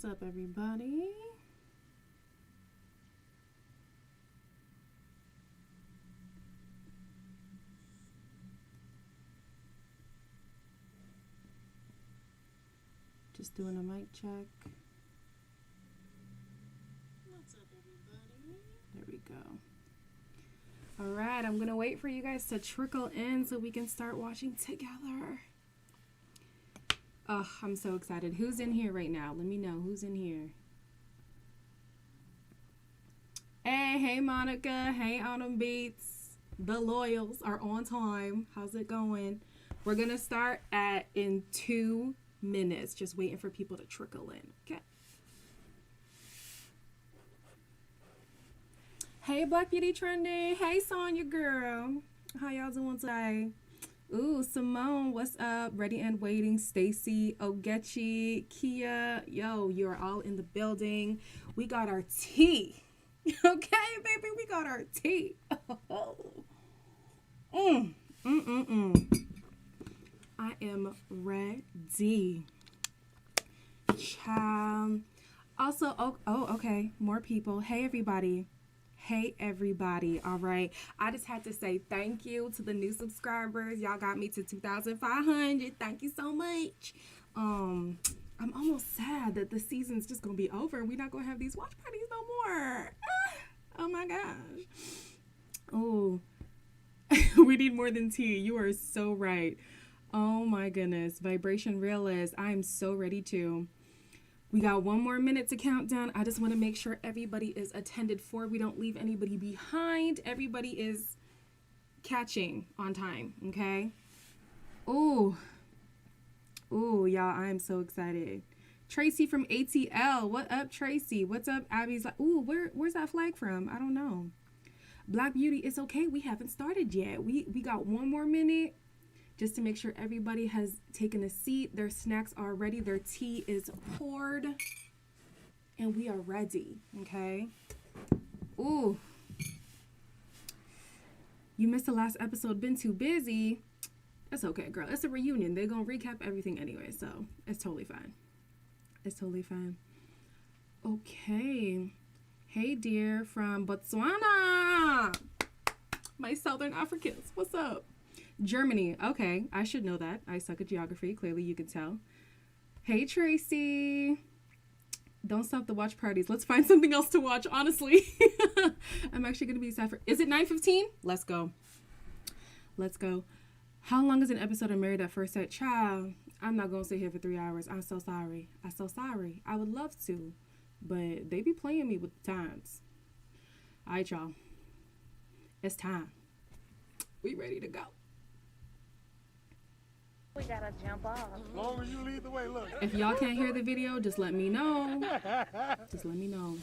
What's up, everybody? Just doing a mic check. What's up, everybody? There we go. All right, I'm gonna wait for you guys to trickle in so we can start watching together. Oh, I'm so excited. Who's in here right now? Let me know who's in here. Hey, Monica. Hey, Autumn Beats. The Loyals are on time. How's it going? We're gonna start in 2 minutes. Just waiting for people to trickle in. Okay. Hey, Black Beauty Trending. Hey, Sonya girl. How y'all doing today? Ooh, Simone, what's up? Ready and waiting. Stacy, Ogechi, Kia. Yo, you're all in the building. We got our tea. Okay, baby, we got our tea. I am ready. Child. Also, okay, more people. Hey, everybody. Hey, everybody. All right. I just had to say thank you to the new subscribers. Y'all got me to 2,500. Thank you so much. I'm almost sad that the season's just going to be over. We're not going to have these watch parties no more. Oh, my gosh. Oh, we need more than tea. You are so right. Oh, my goodness. Vibration Realist. I'm so ready to. We got 1 more minute to count down. I just want to make sure everybody is attended for. We don't leave anybody behind. Everybody is catching on time, okay? Ooh, y'all, I am so excited. Tracy from ATL. What up, Tracy? What's up, Abby's like, ooh, where's that flag from? I don't know. Black Beauty, it's okay. We haven't started yet. We got 1 more minute. Just to make sure everybody has taken a seat, their snacks are ready, their tea is poured, and we are ready, okay? Ooh. You missed the last episode, been too busy. That's okay, girl. It's a reunion. They're going to recap everything anyway, so it's totally fine. It's totally fine. Okay. Hey, dear, from Botswana. My Southern Africans. What's up? Germany. Okay, I should know that. I suck at geography. Clearly, you can tell. Hey, Tracy. Don't stop the watch parties. Let's find something else to watch, honestly. I'm actually going to be sad for... Is it 9:15? Let's go. Let's go. How long is an episode of Married at First Sight? Child, I'm not going to sit here for 3 hours. I'm so sorry. I'm so sorry. I would love to, but they be playing me with the times. All right, y'all. It's time. We ready to go. We gotta jump off. As long as you lead the way, look. If y'all can't hear the video, just let me know. Just let me know.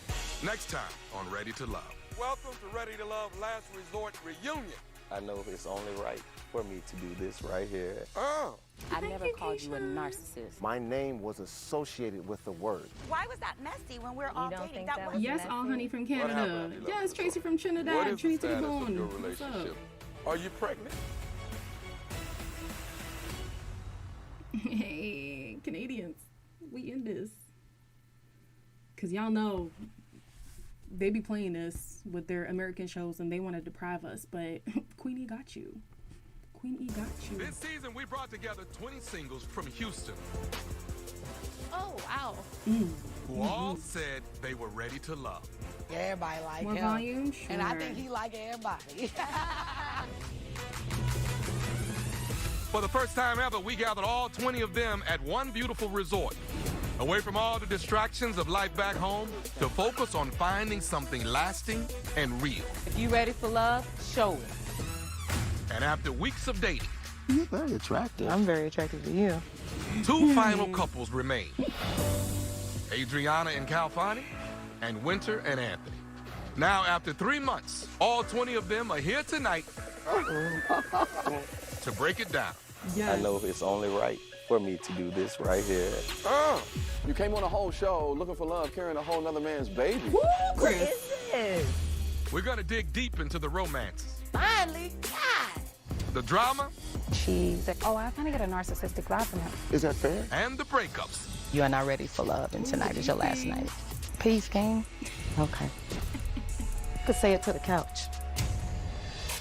Next time on Ready to Love. Welcome to Ready to Love Last Resort Reunion. I know it's only right for me to do this right here. I never called you a narcissist. My name was associated with the word. Why was that messy when we're all don't dating? think that was Yes, all honey from Canada. happened? Yes, Tracy from What Trinidad. is Trinity the status Bone. of your What's up? relationship? Are you pregnant? Hey, Canadians, we in this. Because y'all know they be playing this with their American shows and they want to deprive us, but Queenie got you. Queenie got you. This season, we brought together 20 singles from Houston Oh, wow. who all said they were ready to love. Everybody like More him. volume? Sure. And I think he like everybody. For the first time ever, we gathered all 20 of them at one beautiful resort. Away from all the distractions of life back home to focus on finding something lasting and real. If you ready for love, show it. And after weeks of dating, You're very attractive. I'm very attracted to you. 2 final couples remain. Adriana and Calfani, and Winter and Anthony. Now, after 3 months, all 20 of them are here tonight to break it down. Yes. I know it's only right for me to do this right here. You came on a whole show looking for love, carrying a whole nother man's baby. Woo, What Chris. is this? We're gonna dig deep into the romances, Finally, God. the drama, She's like, oh, I kind of get a narcissistic vibe from him. Is that fair? and the breakups. You are not ready for love, and tonight is your last night. Peace, King. Okay. You could say it to the couch.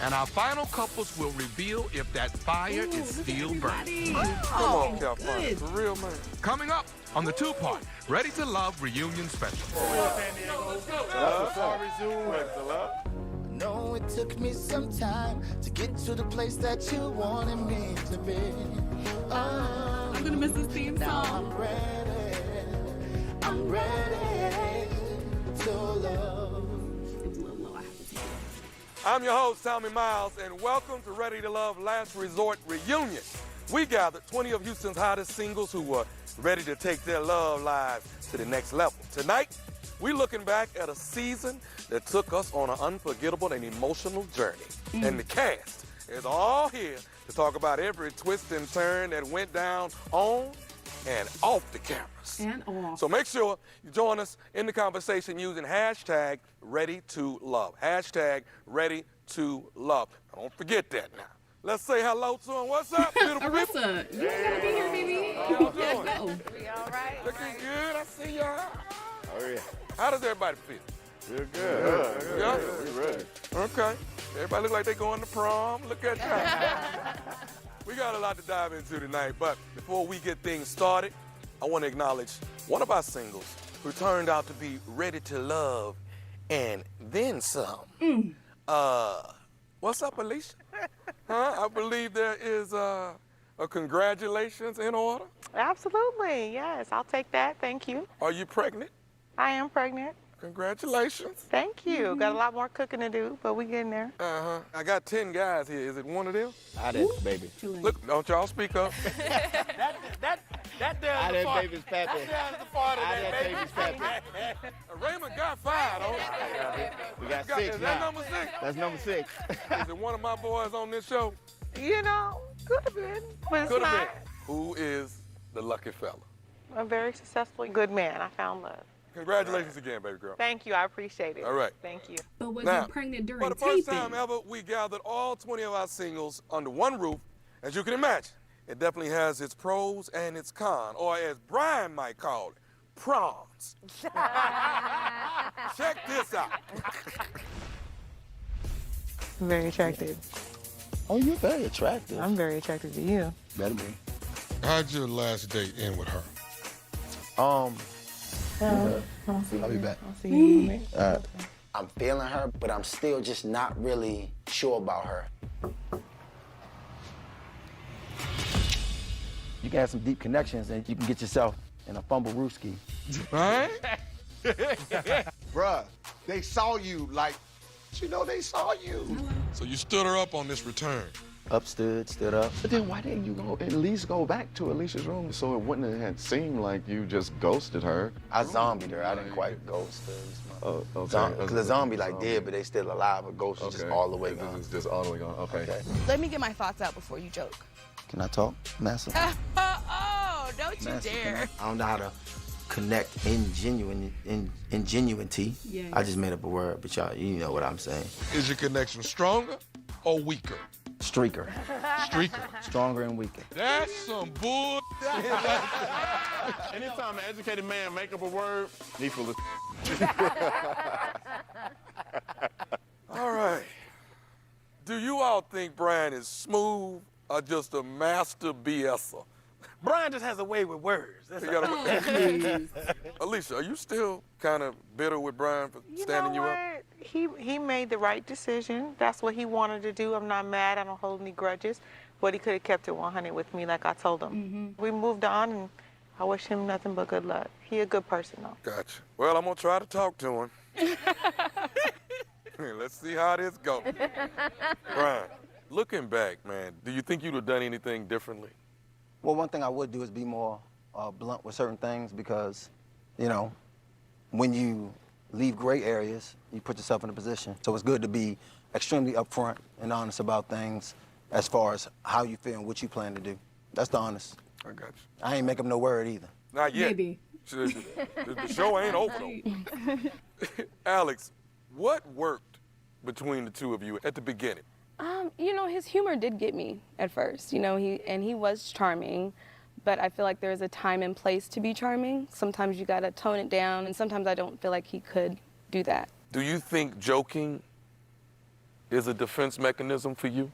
And our final couples will reveal if that fire is still burning. Come on, California. For real, man. Coming up on the two-part Ready to Love reunion special. No, it took me some time to get to the place that you wanted me to be. I'm gonna miss this theme song. I'm ready to love. It's a little low. I have to take it. I'm your host, Tommy Miles, and welcome to Ready to Love Last Resort Reunion. We gathered 20 of Houston's hottest singles who were ready to take their love lives to the next level. Tonight, we're looking back at a season that took us on an unforgettable and emotional journey. And the cast is all here to talk about every twist and turn that went down on and off the cameras. And off. So make sure you join us in the conversation using hashtag #ReadyToLove. Hashtag #ReadyToLove. Don't forget that now. Let's say hello to them. What's up, beautiful people? Arissa, you ain't gotta be here, baby. How y'all doing? Let's go. We all right? Looking good. I see y'all. Oh, yeah. How does everybody feel? Feel good. Yeah? We ready. Okay. Everybody look like they going to prom. Look at that. We got a lot to dive into tonight, but before we get things started, I want to acknowledge one of our singles who turned out to be ready to love and then some. What's up, Alicia? Huh? I believe there is a congratulations in order. Absolutely, yes. I'll take that. Thank you. Are you pregnant? I am pregnant. Congratulations. Thank you. Got a lot more cooking to do, but we getting there. Uh-huh. I got 10 guys here. Is it one of them? I did, baby. Look, don't y'all speak up. I did baby's pappy. That's the part of I did baby's pappy. Raymond got 5, don't he? We got 6 Is now. that number 6? That's number 6. Is it one of my boys on this show? You know, could have been, but it's Could have not. been. Who is the lucky fella? A very successful, good man. I found love. Congratulations again, baby girl. Thank you. I appreciate it. All right. Thank you. But was Now, you pregnant during for the first taping? time ever, we gathered all 20 of our singles under one roof. As you can imagine, it definitely has its pros and its cons, or as Brian might call it, prawns. Check this out. I'm very attracted. Oh, you're very attractive. I'm very attracted to you. Better be. How'd your last date end with her? I'll be back. I'll see you in a minute. I'm feeling her, but I'm still just not really sure about her. You can have some deep connections and you can get yourself in a fumble-rooski. Right? Bruh, they saw you like, they saw you. So you stood her up on this return. Stood up. But then why didn't you at least go back to Alicia's room so it wouldn't have seemed like you just ghosted her? I zombied her. I didn't quite ghost her. Oh, okay. Because the zombie dead, but they still alive. A ghost is just all the way gone. It's just all the way gone. Okay. Let me get my thoughts out before you joke. Can I talk, Massa? Oh, don't you Massa, dare. I don't know how to connect ingenuity. Yeah. I just made up a word, but y'all, you know what I'm saying. Is your connection stronger or weaker? Streaker. Streaker. Stronger and weaker. That's some bull. Anytime an educated man make up a word, he full of All right. Do you all think Brian is smooth or just a master BS'er? Brian just has a way with words. That's You got Oh, a- please. Alicia, are you still kind of bitter with Brian for standing you up? He made the right decision. That's what he wanted to do. I'm not mad. I don't hold any grudges. But he could have kept it 100 with me like I told him. We moved on, and I wish him nothing but good luck. He a good person, though. Gotcha. Well, I'm going to try to talk to him. Let's see how this goes. Brian, looking back, man, do you think you'd have done anything differently? Well, one thing I would do is be more blunt with certain things because, when you leave gray areas, you put yourself in a position. So it's good to be extremely upfront and honest about things as far as how you feel and what you plan to do. That's the honest. I got you. I ain't make up no word either. Not yet. Maybe. The show ain't over, though. Alex, what worked between the two of you at the beginning? His humor did get me at first, he was charming, but I feel like there's a time and place to be charming. Sometimes you gotta tone it down, and sometimes I don't feel like he could do that. Do you think joking is a defense mechanism for you?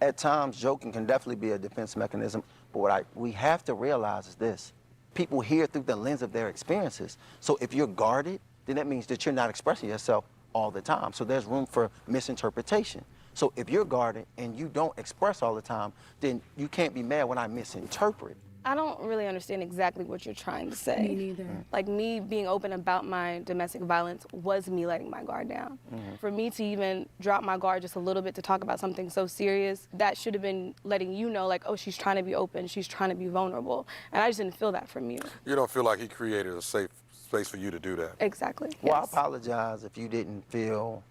At times, joking can definitely be a defense mechanism, but what we have to realize is this. People hear through the lens of their experiences. So if you're guarded, then that means that you're not expressing yourself all the time. So there's room for misinterpretation. So if you're guarded and you don't express all the time, then you can't be mad when I misinterpret. I don't really understand exactly what you're trying to say. Me neither. Like, me being open about my domestic violence was me letting my guard down. For me to even drop my guard just a little bit to talk about something so serious, that should have been letting you know, like, oh, she's trying to be open, she's trying to be vulnerable. And I just didn't feel that from you. You don't feel like he created a safe space for you to do that? Exactly. Well, yes. I apologize if you didn't feel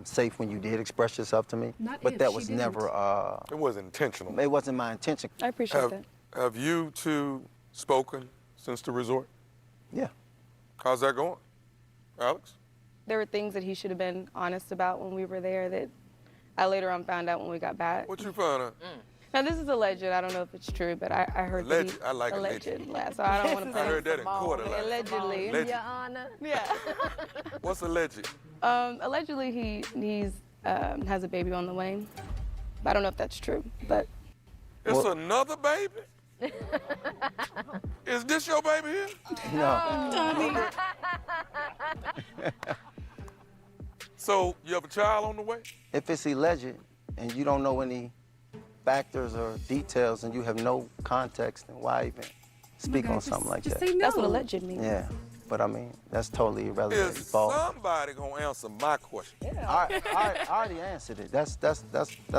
safe when you did express yourself to me. But that was never... it wasn't intentional. It wasn't my intention. I appreciate that. Have you two spoken since the resort? Yeah. How's that going? Alex? There were things that he should have been honest about when we were there that I later on found out when we got back. What you found out? Now, this is alleged. I don't know if it's true, but I heard that Alleged. I like alleged. So I don't want to I heard that in court a lot. Allegedly. Alleged. Your Honor. Yeah. What's alleged? Allegedly, he's has a baby on the way. I don't know if that's true, but... It's another baby? Is this your baby here? No. So, you have a child on the way? If it's alleged and you don't know any factors or details and you have no context, then why even speak on something like that? Say no. That's what alleged means. Yeah, but I mean, that's totally irrelevant. Is somebody gonna answer my question? Yeah. I already answered it. That's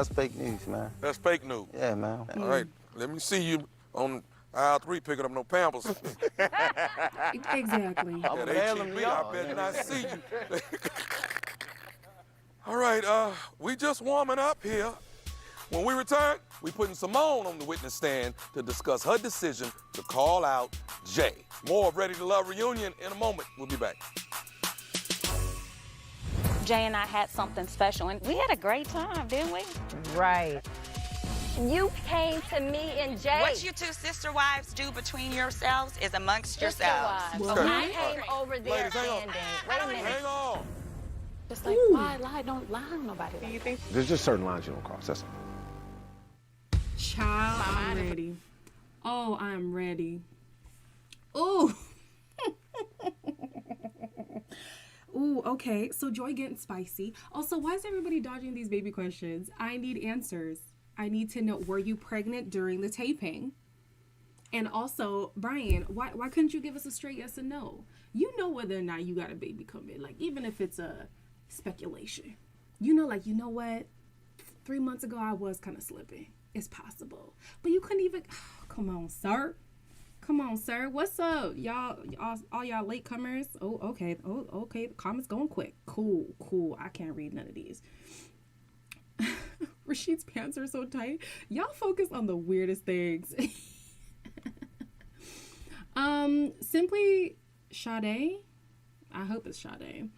fake news, man. That's fake news. Yeah, man. All right, let me see you on aisle 3 picking up no Pampers. Exactly. I'm At mailing H-E-B, y'all. I better not see you. All right, we just warming up here. When we return, we putting Simone on the witness stand to discuss her decision to call out Jay. More of Ready to Love Reunion in a moment. We'll be back. Jay and I had something special, and we had a great time, didn't we? Right. You came to me and Jay. What you two sister wives do between yourselves is amongst yourselves. Well, I came over there Ladies, hang on. and wait a minute. Hang on. Just like, why lie? Don't lie on nobody. Do you think? There's just certain lines you don't cross. That's all. Child, I'm ready. Oh, I'm ready. Oh. Ooh, okay. So Joy getting spicy. Also, why is everybody dodging these baby questions? I need answers. I need to know, were you pregnant during the taping? And also, Brian, why couldn't you give us a straight yes and no? You know whether or not you got a baby coming. Like, even if it's a speculation. You know, like, you know what? 3 months ago, I was kind of slipping. It's possible. But you couldn't even... Oh, come on, sir. Come on, sir. What's up? Y'all, all y'all latecomers? Oh, okay. Oh, okay. The comments going quick. Cool. I can't read none of these. Rashid's pants are so tight. Y'all focus on the weirdest things. Simply Sade. I hope it's Sade.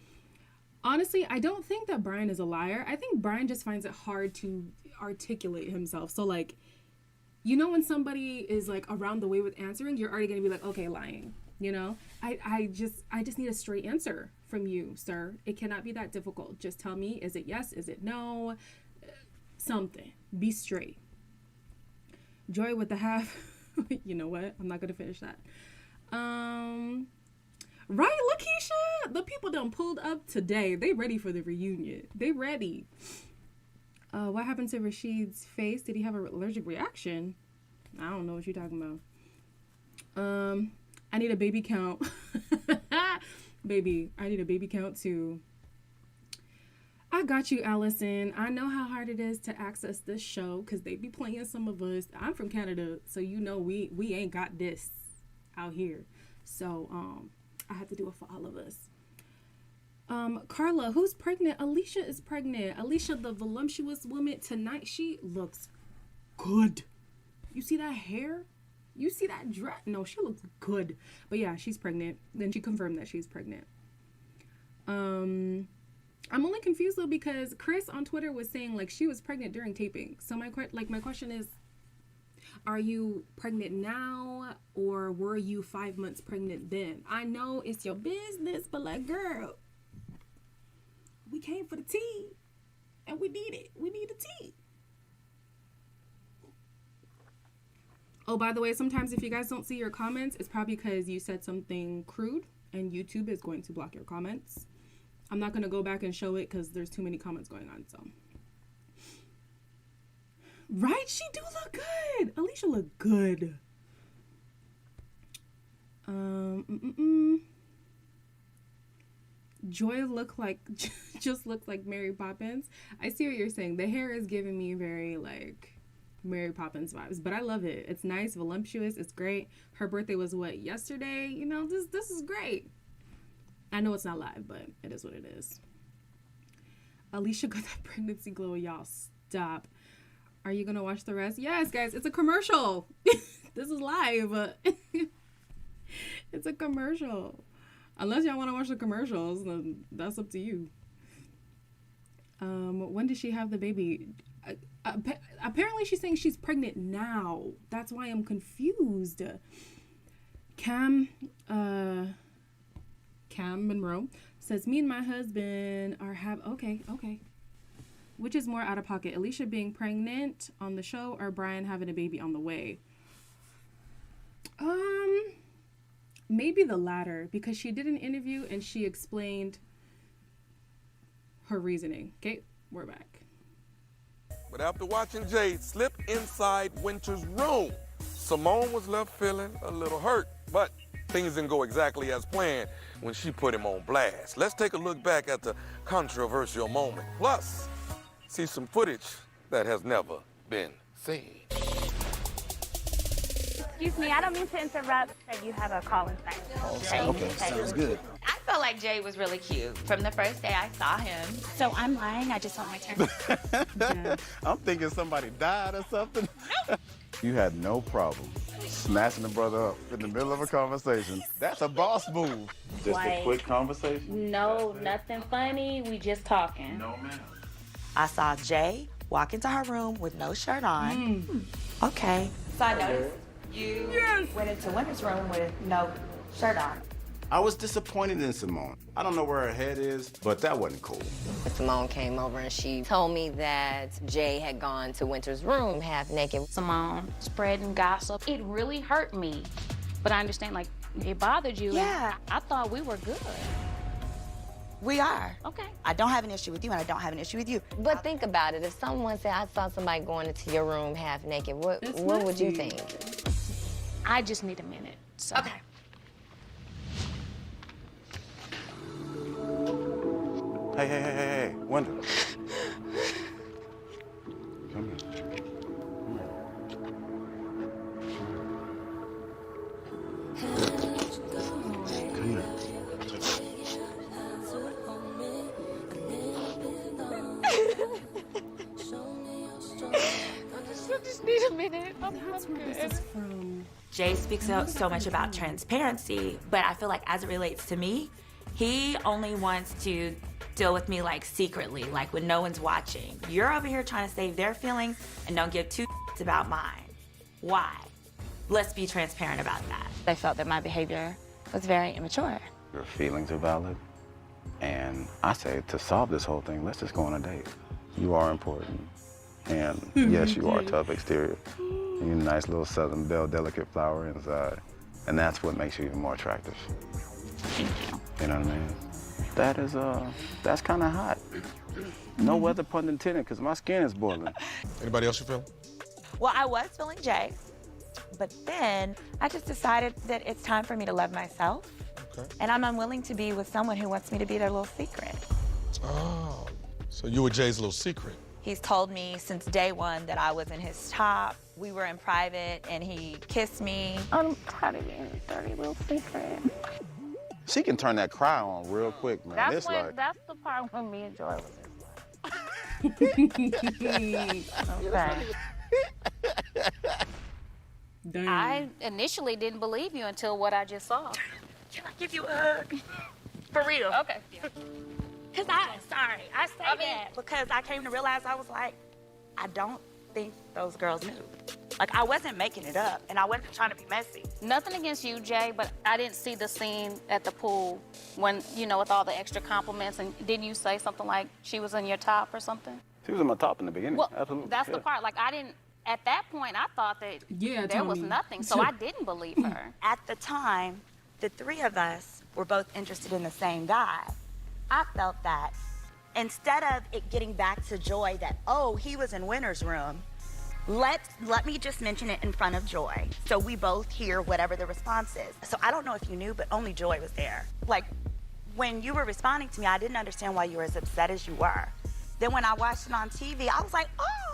Honestly, I don't think that Brian is a liar. I think Brian just finds it hard to articulate himself. So, like, you know when somebody is, like, around the way with answering, you're already going to be like, okay, lying. You know? I just need a straight answer from you, sir. It cannot be that difficult. Just tell me, is it yes? Is it no? Something. Be straight. Joy with the half. You know what? I'm not going to finish that. Right, Lakeisha? The people done pulled up today. They ready for the reunion. They ready. What happened to Rashid's face? Did he have an allergic reaction? I don't know what you're talking about. I need a baby count. Baby, I need a baby count too. I got you, Allison. I know how hard it is to access this show because they be playing some of us. I'm from Canada, so you know we ain't got this out here. So, I have to do it for all of us. Carla, who's pregnant? Alicia is pregnant. Alicia, the voluptuous woman, tonight, she looks good. You see that hair? You see that dress? No, she looks good. But yeah, she's pregnant. Then she confirmed that she's pregnant. I'm only confused though because Chris on Twitter was saying like she was pregnant during taping. So my question is, Are you pregnant now, or were you 5 months pregnant then? I know it's your business, but like, girl, we came for the tea, and we need it. We need the tea. Oh, by the way, sometimes if you guys don't see your comments, it's probably because you said something crude, and YouTube is going to block your comments. I'm not going to go back and show it because there's too many comments going on, so. Right? She do look good. Alicia look good. Joy just looks like Mary Poppins. I see what you're saying. The hair is giving me very like Mary Poppins vibes, but I love it. It's nice, voluptuous. It's great. Her birthday was what, yesterday? You know, this is great. I know it's not live, but it is what it is. Alicia got that pregnancy glow. Y'all stop. Are you gonna watch the rest? Yes, guys, it's a commercial. This is live. It's a commercial. Unless y'all want to watch the commercials, then that's up to you. When did she have the baby? Apparently she's saying she's pregnant now. That's why I'm confused. Cam Monroe says, me and my husband are okay. Which is more out of pocket, Alicia being pregnant on the show or Brian having a baby on the way? Maybe the latter, because she did an interview and she explained her reasoning. Okay, we're back. But after watching Jay slip inside Winter's room, Simone was left feeling a little hurt, but things didn't go exactly as planned when she put him on blast. Let's take a look back at the controversial moment. Plus, see some footage that has never been seen. Excuse me, I don't mean to interrupt. You have a call in sign. Okay, sounds good. I felt like Jay was really cute from the first day I saw him. So I'm lying. I just want my turn. I'm thinking somebody died or something. You had no problem snatching the brother up in the middle of a conversation. That's a boss move. Just a quick conversation? No, nothing funny. We just talking. No, ma'am. I saw Jay walk into her room with no shirt on. Okay. So I noticed you went into Winter's room with no shirt on. I was disappointed in Simone. I don't know where her head is, but that wasn't cool. Simone came over and she told me that Jay had gone to Winter's room half naked. Simone spreading gossip. It really hurt me. But I understand, like, it bothered you. Yeah. I thought we were good. We are. Okay. I don't have an issue with you, and I don't have an issue with you. But think about it. If someone said, I saw somebody going into your room half naked, what would you think? I just need a minute. So. Okay. Hey, Wanda. Come here. Come here. I just need a minute. That's where this is from. Jay speaks so much about transparency, but I feel like as it relates to me, he only wants to deal with me like secretly, like when no one's watching. You're over here trying to save their feelings and don't give two about mine. Why? Let's be transparent about that. I felt that my behavior was very immature. Your feelings are valid. And I say, to solve this whole thing, let's just go on a date. You are important. And yes, you are tough exterior. You're a nice little Southern Belle delicate flower inside. And that's what makes you even more attractive. Thank you. You know what I mean? That is, that's kind of hot. No weather pun intended, because my skin is boiling. Anybody else you feel? Well, I was feeling Jay, but then I just decided that it's time for me to love myself. Okay. And I'm unwilling to be with someone who wants me to be their little secret. Oh, so you were Jay's little secret. He's told me since day one that I was in his top. We were in private and he kissed me. I'm tired of being a dirty little secret. She can turn that cry on real quick, man. That's the part when me and Joy was okay. Damn. I initially didn't believe you until what I just saw. Can I give you a hug? For real. Okay. Because I say that because I came to realize I was like, I don't think those girls knew. Like, I wasn't making it up, and I wasn't trying to be messy. Nothing against you, Jay, but I didn't see the scene at the pool when, you know, with all the extra compliments. And didn't you say something like she was in your top or something? She was in my top in the beginning. Well, Absolutely. that's the part. Like, I didn't, at that point, I thought that there was nothing, so I didn't believe her. At the time, the three of us were both interested in the same guy. I felt that instead of it getting back to Joy that, oh, he was in Winter's room, let me just mention it in front of Joy so we both hear whatever the response is. So I don't know if you knew, but only Joy was there. Like, when you were responding to me, I didn't understand why you were as upset as you were. Then when I watched it on TV, I was like,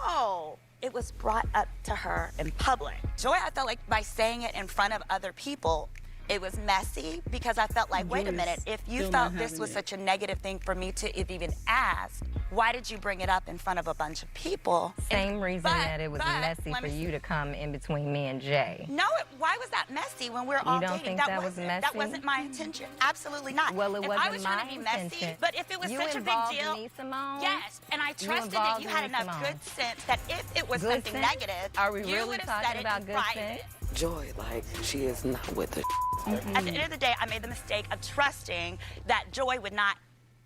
oh, it was brought up to her in public. Joy, I felt like by saying it in front of other people, it was messy because I felt like, wait a minute, if you felt this was such a negative thing for me to have even asked, why did you bring it up in front of a bunch of people? Same reason that it was messy for you to come in between me and Jay. No, why was that messy when we were all dating? You don't think that was messy? That wasn't my intention. Absolutely not. Well, it if wasn't I was my trying to be messy, intention. but if it was such a big deal, me, Simone? yes, and I trusted that you had enough good sense that if it was Good something sense? negative, Are we you really would have talking said it about in good private. sense? Joy, like, she is not with the At the end of the day, I made the mistake of trusting that Joy would not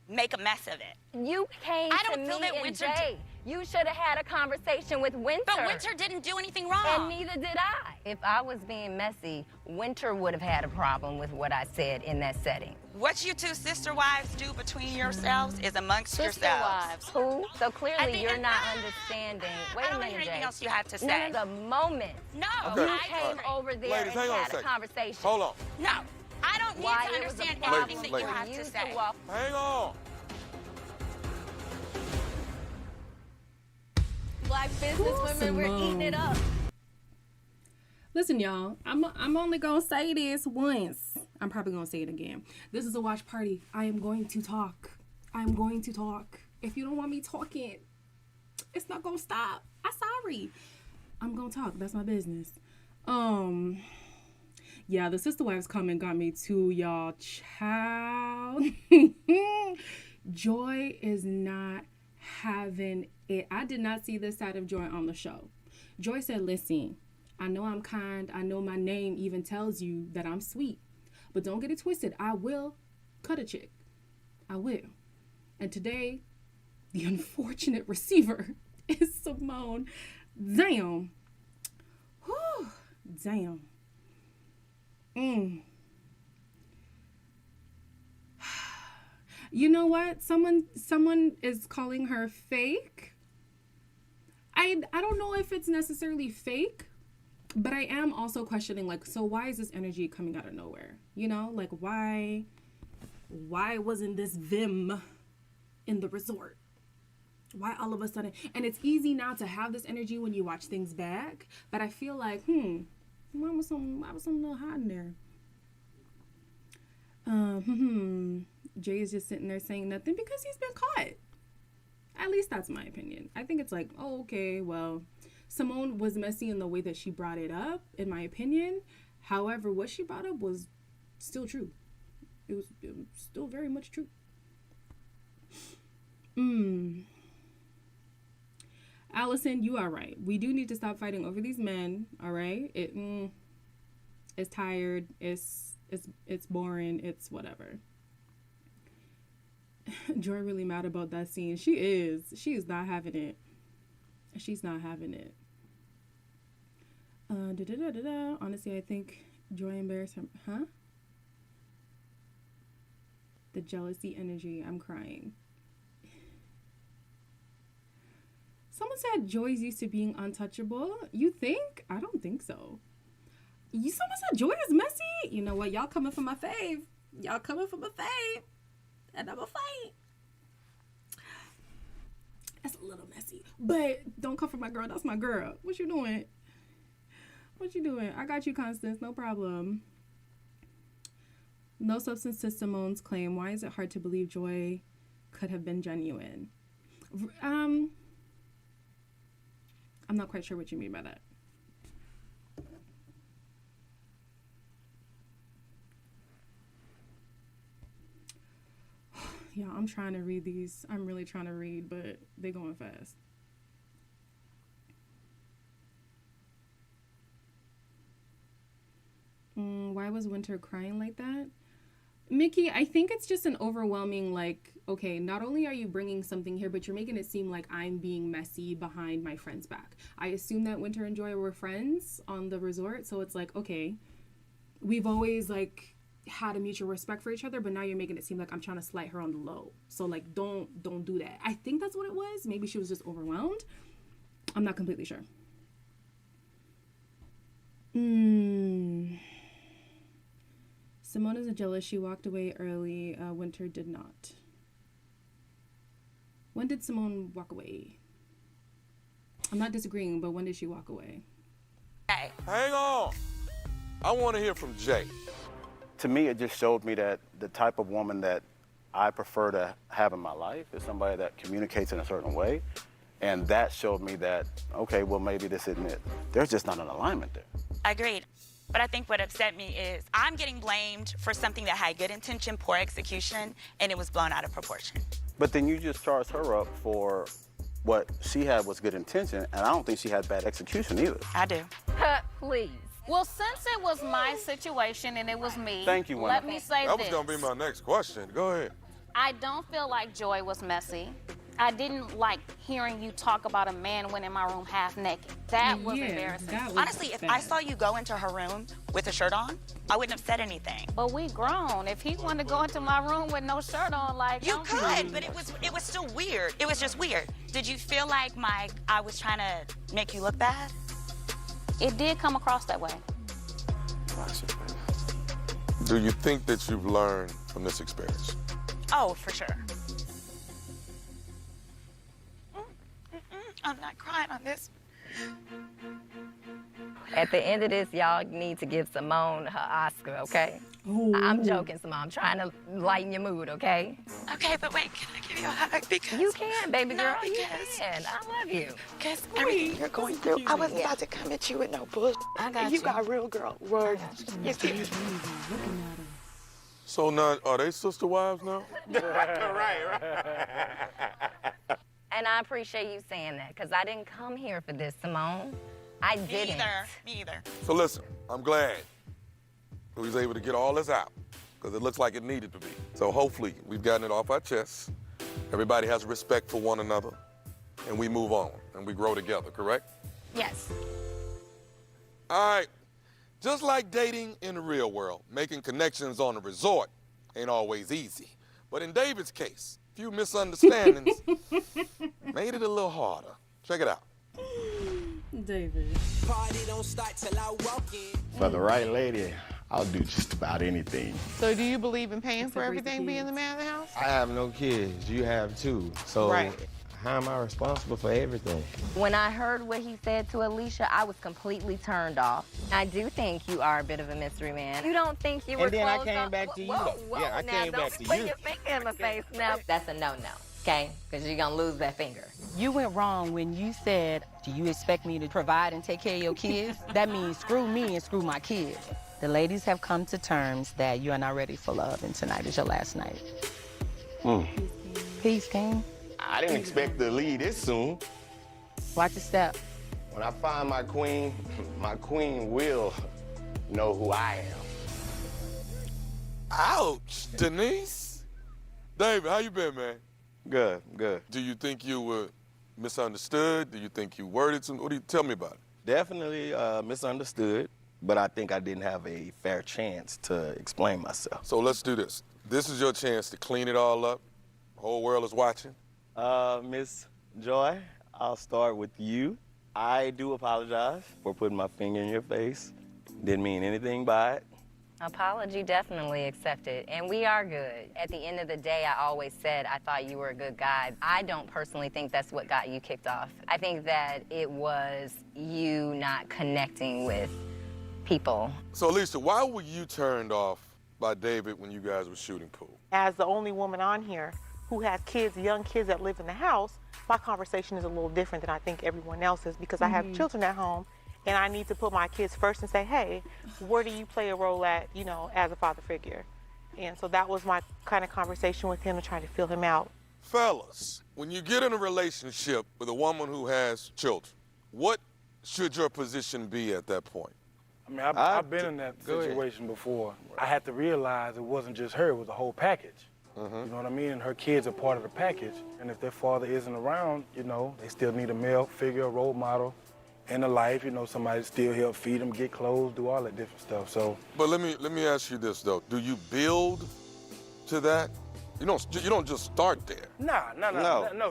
make a mess of it. You came I to don't me feel that and Winter Jay. You should have had a conversation with Winter. But Winter didn't do anything wrong. And neither did I. If I was being messy, Winter would have had a problem with what I said in that setting. What you two sister wives do between yourselves is amongst Sister yourselves. wives. Who? So clearly you're not understanding. Wait I a don't minute, hear anything Jay. else you have to say. No, the moment No, Okay. you All came right. over there Ladies, and hang on a had a second. conversation. Hold on. No, I don't need Why to it was a understand problem anything that Ladies, you have you to say. walk. Hang on. Black businesswomen, we're eating it up. Listen, y'all, I'm only gonna say this once. I'm probably gonna say it again. This is a watch party. I am going to talk. I'm going to talk. If you don't want me talking, it's not gonna stop. I'm sorry. I'm gonna talk. That's my business. Yeah, the sister wives comment got me too, y'all. Child. Joy is not having it. I did not see this side of Joy on the show. Joy said, listen, I know I'm kind. I know my name even tells you that I'm sweet. But don't get it twisted. I will cut a chick. I will. And today, the unfortunate receiver is Simone. Damn. Whew. Damn. You know what? Someone is calling her fake. I don't know if it's necessarily fake, but I am also questioning, like, so why is this energy coming out of nowhere? You know, like, why wasn't this Vim in the resort? Why all of a sudden? And it's easy now to have this energy when you watch things back, but I feel like, why was some little hot in there? Jay is just sitting there saying nothing because he's been caught. At least that's my opinion. I think it's like, oh, okay, well, Simone was messy in the way that she brought it up, in my opinion. However, what she brought up was still true. It was still very much true. Allison, you are right. We do need to stop fighting over these men, all right? It's tired. It's boring. It's whatever. Joy really mad about that scene. She is. She is not having it. She's not having it. Honestly, I think Joy embarrassed her. Huh? The jealousy energy. I'm crying. Someone said Joy's used to being untouchable. You think? I don't think so. Someone said Joy is messy. You know what? Y'all coming for my fave. Y'all coming for my fave. And I'm a fight. That's a little messy. But don't come for my girl. That's my girl. What you doing? What you doing? I got you, Constance. No problem. No substance to Simone's claim. Why is it hard to believe Joy could have been genuine? I'm not quite sure what you mean by that. Yeah, I'm trying to read these. I'm really trying to read, but they going fast. Why was Winter crying like that? Mickey, I think it's just an overwhelming, like, okay, not only are you bringing something here, but you're making it seem like I'm being messy behind my friend's back. I assume that Winter and Joy were friends on the resort, so it's like, okay, we've always, like, had a mutual respect for each other, but now you're making it seem like I'm trying to slight her on the low. So, like, don't do that. I think that's what it was. Maybe she was just overwhelmed. I'm not completely sure. Simone isn't jealous. She walked away early. Winter did not. When did Simone walk away? I'm not disagreeing, but when did she walk away? Hang on. I want to hear from Jay. To me, it just showed me that the type of woman that I prefer to have in my life is somebody that communicates in a certain way. And that showed me that, okay, well, maybe this isn't it. There's just not an alignment there. Agreed. But I think what upset me is I'm getting blamed for something that had good intention, poor execution, and it was blown out of proportion. But then you just charged her up for what she had was good intention, and I don't think she had bad execution either. I do. Please. Well, since it was my situation and it was me, Thank you, Winter. let me say That this. was going to be my next question. Go ahead. I don't feel like Joy was messy. I didn't like hearing you talk about a man went in my room half naked. That was embarrassing. Honestly, if I saw you go into her room with a shirt on, I wouldn't have said anything. But we grown. If he wanted to go into my room with no shirt on, like you could, but it was still weird. It was just weird. Did you feel like I was trying to make you look bad? It did come across that way. Do you think that you've learned from this experience? Oh, for sure. I'm not crying on this. At the end of this, y'all need to give Simone her Oscar, okay? I'm joking, Simone. I'm trying to lighten your mood, okay? Okay, but wait, can I give you a hug? Because you can, baby girl. You because can. I love you. Because everything you're going through, I wasn't about to come at you with no bullshit. I got you got real girl words. Yes, yes. So now, are they sister wives now? And I appreciate you saying that, because I didn't come here for this, Simone. I didn't. Me either. So listen, I'm glad we was able to get all this out, because it looks like it needed to be. So hopefully we've gotten it off our chests. Everybody has respect for one another, and we move on, and we grow together, correct? Yes. All right. Just like dating in the real world, making connections on a resort ain't always easy. But in David's case, a few misunderstandings made it a little harder. Check it out. David. Party don't start till I walk in. For the right lady, I'll do just about anything. So do you believe in paying for everything being the man of the house? I have no kids. You have two. So Right. how am I responsible for everything? When I heard what he said to Alicia, I was completely turned off. I do think you are a bit of a mystery man. You don't think you were And then I closed came off? back to you. Whoa, Yeah, I now came don't back to put you. your finger in my face now. That's a no-no, okay? Because you're going to lose that finger. You went wrong when you said, do you expect me to provide and take care of your kids? That means screw me and screw my kids. The ladies have come to terms that you are not ready for love, and tonight is your last night. Peace, King. I didn't expect to leave this soon. Watch your step. When I find my queen will know who I am. Ouch, Denise. David, how you been, man? Good, good. Do you think you were misunderstood? Do you think you worded some? What do you tell me about it? Definitely misunderstood, but I think I didn't have a fair chance to explain myself. So let's do this. This is your chance to clean it all up. The whole world is watching. Miss Joy, I'll start with you. I do apologize for putting my finger in your face. Didn't mean anything by it. Apology definitely accepted, and we are good. At the end of the day, I always said I thought you were a good guy. I don't personally think that's what got you kicked off. I think that it was you not connecting with people. So, Alicia, why were you turned off by David when you guys were shooting pool? As the only woman on here who has kids, young kids that live in the house, my conversation is a little different than I think everyone else's because I have children at home and I need to put my kids first and say, hey, where do you play a role at, you know, as a father figure? And so that was my kind of conversation with him to try to feel him out. Fellas, when you get in a relationship with a woman who has children, what should your position be at that point? I mean, I've been in that situation before. I had to realize it wasn't just her, it was the whole package. You know what I mean? And her kids are part of the package. And if their father isn't around, you know, they still need a male figure, a role model in their life, you know, somebody to still help feed them, get clothes, do all that different stuff. So. But let me ask you this though. Do you build to that? You don't just start there. No.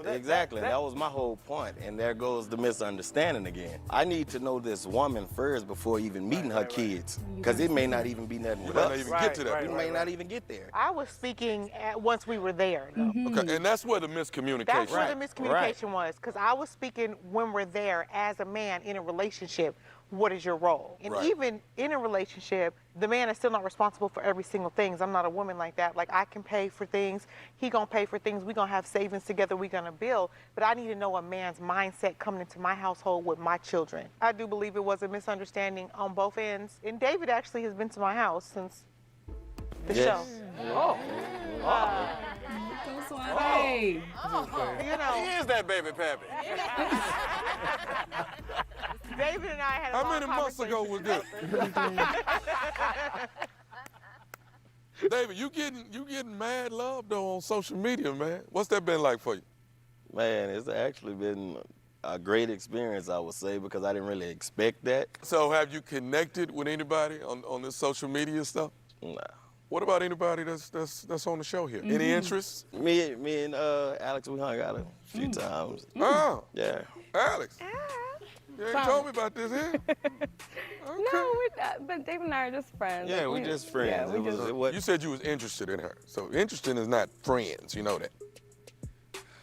Exactly. That was my whole point. And there goes the misunderstanding again. I need to know this woman first before even meeting her kids. Because it may not even be nothing with us. We may not even get to that. We may not even get there. I was speaking once we were there. Though. Okay, and that's where the miscommunication. That's where the miscommunication was. Because I was speaking when we're there as a man in a relationship. What is your role? And even in a relationship, the man is still not responsible for every single thing. I'm not a woman like that. Like, I can pay for things. He gonna pay for things. We gonna have savings together. We gonna build. But I need to know a man's mindset coming into my household with my children. I do believe it was a misunderstanding on both ends. And David actually has been to my house since the show. Hey. You know. He is that baby pappy. David and I had a How long many months ago was this? David, you getting mad love though on social media, man. What's that been like for you? Man, it's actually been a great experience, I would say, because I didn't really expect that. So have you connected with anybody on this social media stuff? Nah. What about anybody that's on the show here? Any interests? Me and Alex, we hung out a few times. Oh. Yeah. Alex. You ain't told me about this here. Okay. No, we're not, but David and I are just friends. Yeah, we're just friends. Yeah, You said you was interested in her. So interested is not friends, you know that.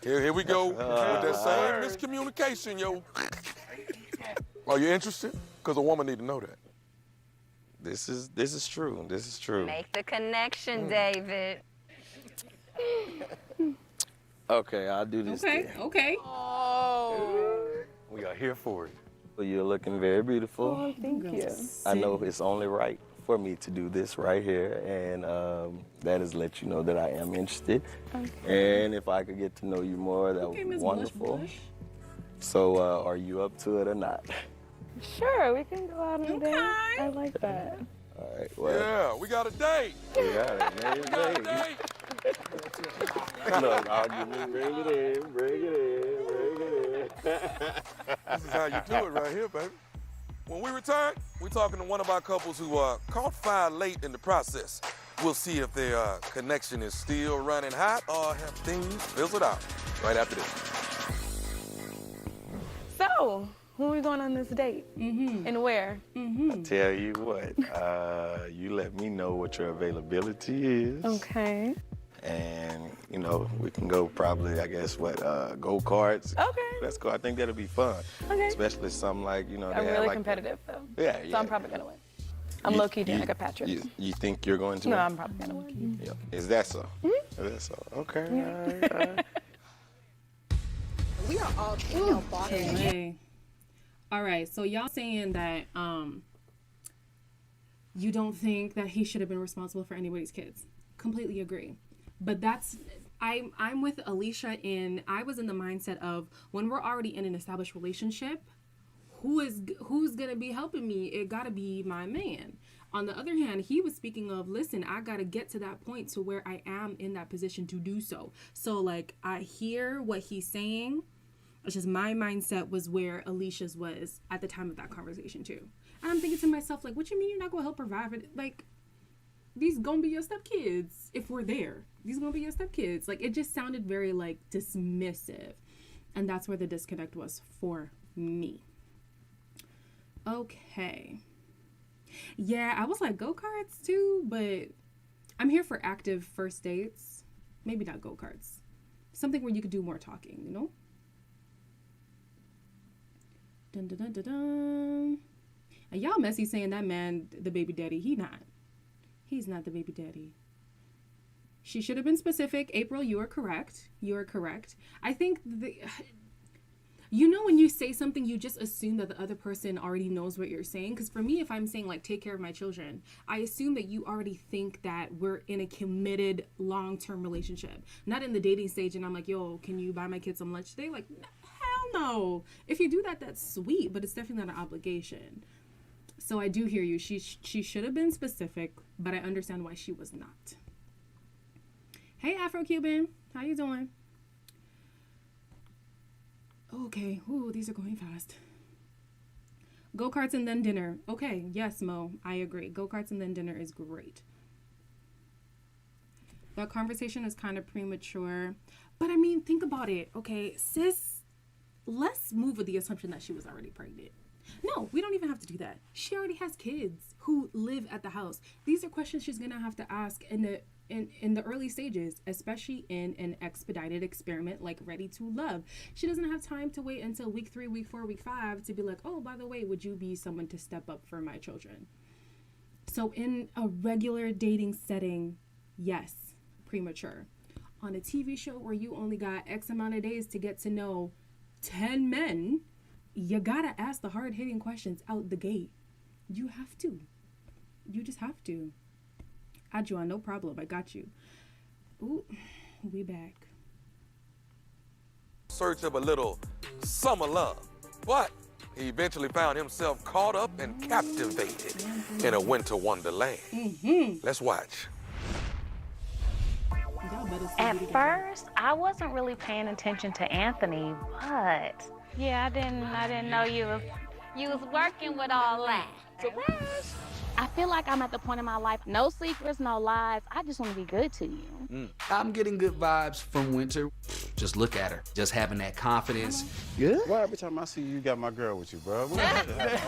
Here we go with that same miscommunication, yo. Are you interested? Because a woman need to know that. This is true. This is true. Make the connection, David. Okay, I'll do this. Okay. We are here for it. Well, you're looking very beautiful. Oh, thank you. I know it's only right for me to do this right here, and that is let you know that I am interested. Okay. And if I could get to know you more, that would be wonderful. Blush. So, are you up to it or not? Sure, we can go out on a date. I like that. All right, well. Yeah, we got a date. We got a date. Look, I'll give me bring it in. This is how you do it right here, baby. When we return, we're talking to one of our couples who caught fire late in the process. We'll see if their connection is still running hot or have things fizzled out right after this. So, when are we going on this date? And where? I tell you what, you let me know what your availability is. Okay. And, you know, we can go probably, I guess, go-karts. Okay. Let's go. I think that'll be fun. Okay. Especially something like, you know, I'm really competitive, though. Yeah. So I'm probably going to win. I'm low-key Danica Patrick. You think you're going to No, win? I'm probably going to win. Yeah. Is that so? Is that so? Okay. Yeah. All right. We are all female bosses. Okay. All right, so y'all saying that you don't think that he should have been responsible for anybody's kids. Completely agree. But I'm with Alicia I was in the mindset of when we're already in an established relationship, who's gonna be helping me? It gotta be my man. On the other hand, he was speaking of, listen, I gotta get to that point to where I am in that position to do so. So like I hear what he's saying. It's just my mindset was where Alicia's was at the time of that conversation too. And I'm thinking to myself, like, what you mean you're not gonna help provide for like these gonna be your stepkids if we're there. These gonna be your stepkids. Like, it just sounded very like dismissive. And that's where the disconnect was for me. Okay. Yeah, I was like go-karts too, but I'm here for active first dates. Maybe not go-karts. Something where you could do more talking, you know? Dun, dun, dun, dun, dun. And y'all messy saying that man, the baby daddy. He's not the baby daddy. She should have been specific. April, you are correct. You are correct. I think you know when you say something, you just assume that the other person already knows what you're saying. Because for me, if I'm saying, like, take care of my children, I assume that you already think that we're in a committed long-term relationship. Not in the dating stage and I'm like, yo, can you buy my kids some lunch today? Like, hell no. If you do that, that's sweet, but it's definitely not an obligation. So I do hear you. She should have been specific, but I understand why she was not. Hey, Afro-Cuban. How you doing? Okay. Ooh, these are going fast. Go-karts and then dinner. Okay. Yes, Mo. I agree. Go-karts and then dinner is great. That conversation is kind of premature. But, I mean, think about it. Okay, sis, let's move with the assumption that she was already pregnant. No, we don't even have to do that. She already has kids who live at the house. These are questions she's going to have to ask in the early stages, especially in an expedited experiment like Ready to Love. She doesn't have time to wait until week 3, week 4, week 5 to be like, oh, by the way, would you be someone to step up for my children? So in a regular dating setting, yes, premature. On a TV show where you only got X amount of days to get to know 10 men, you gotta ask the hard-hitting questions out the gate. You have to. You just have to. Adjoa, no problem. I got you. Ooh, we back. Search of a little summer love. But he eventually found himself caught up and captivated in a winter wonderland. Let's watch. At first, I wasn't really paying attention to Anthony, but yeah, I didn't know you was working with all that. Surprise! I feel like I'm at the point in my life, no secrets, no lies. I just want to be good to you. I'm getting good vibes from Winter. Just look at her, just having that confidence. Good? Why every time I see you, you got my girl with you, bro? We had that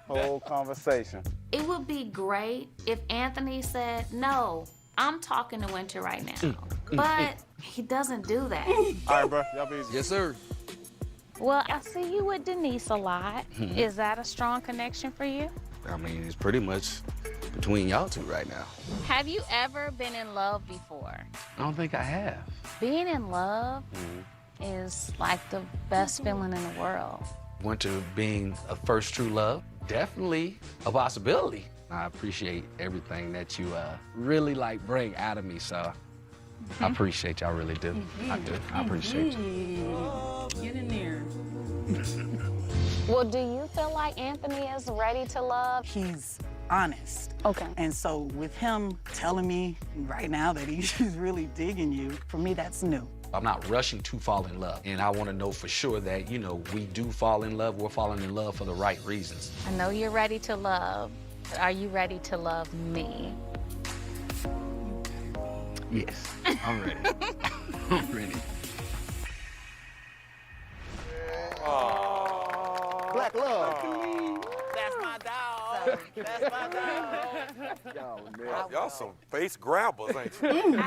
whole conversation. It would be great if Anthony said, no, I'm talking to Winter right now. But he doesn't do that. All right, bro. Y'all be easy. Yes, sir. Well, I see you with Denise a lot. Is that a strong connection for you? I mean, it's pretty much between y'all two right now. Have you ever been in love before? I don't think I have. Being in love is like the best feeling in the world. Winter being a first true love, definitely a possibility. I appreciate everything that you really bring out of me, so I appreciate y'all, really do. I do. I appreciate you. Get in there. Well, do you feel like Anthony is ready to love? He's honest. Okay. And so with him telling me right now that he's really digging you, for me, that's new. I'm not rushing to fall in love, and I want to know for sure that, we do fall in love. We're falling in love for the right reasons. I know you're ready to love, but are you ready to love me? Yes, I'm ready. I'm ready. Black love. That's my dog. That's my dog. Y'all some face grabbers, ain't you?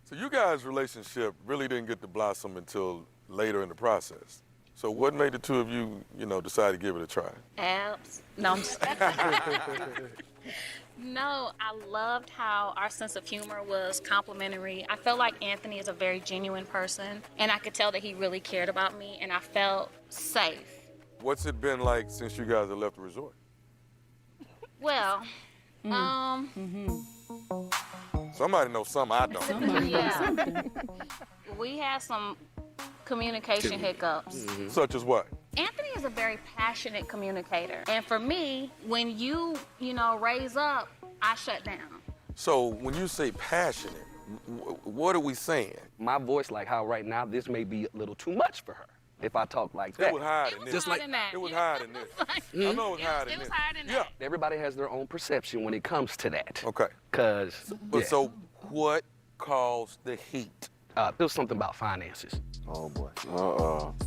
So you guys' relationship really didn't get to blossom until later in the process. So what made the two of you, decide to give it a try? Abs. No, I'm just No, I loved how our sense of humor was complementary. I felt like Anthony is a very genuine person, and I could tell that he really cared about me, and I felt safe. What's it been like since you guys have left the resort? Well, Somebody knows something I don't. yeah. We had some communication hiccups. Such as what? Anthony is a very passionate communicator. And for me, when you raise up, I shut down. So when you say passionate, what are we saying? My voice, like how right now, this may be a little too much for her if I talk like that. It was higher than this. Just like it was higher than this. I know it was higher than this. Yeah. Everybody has their own perception when it comes to that. Okay. So what caused the heat? There was something about finances. Oh boy.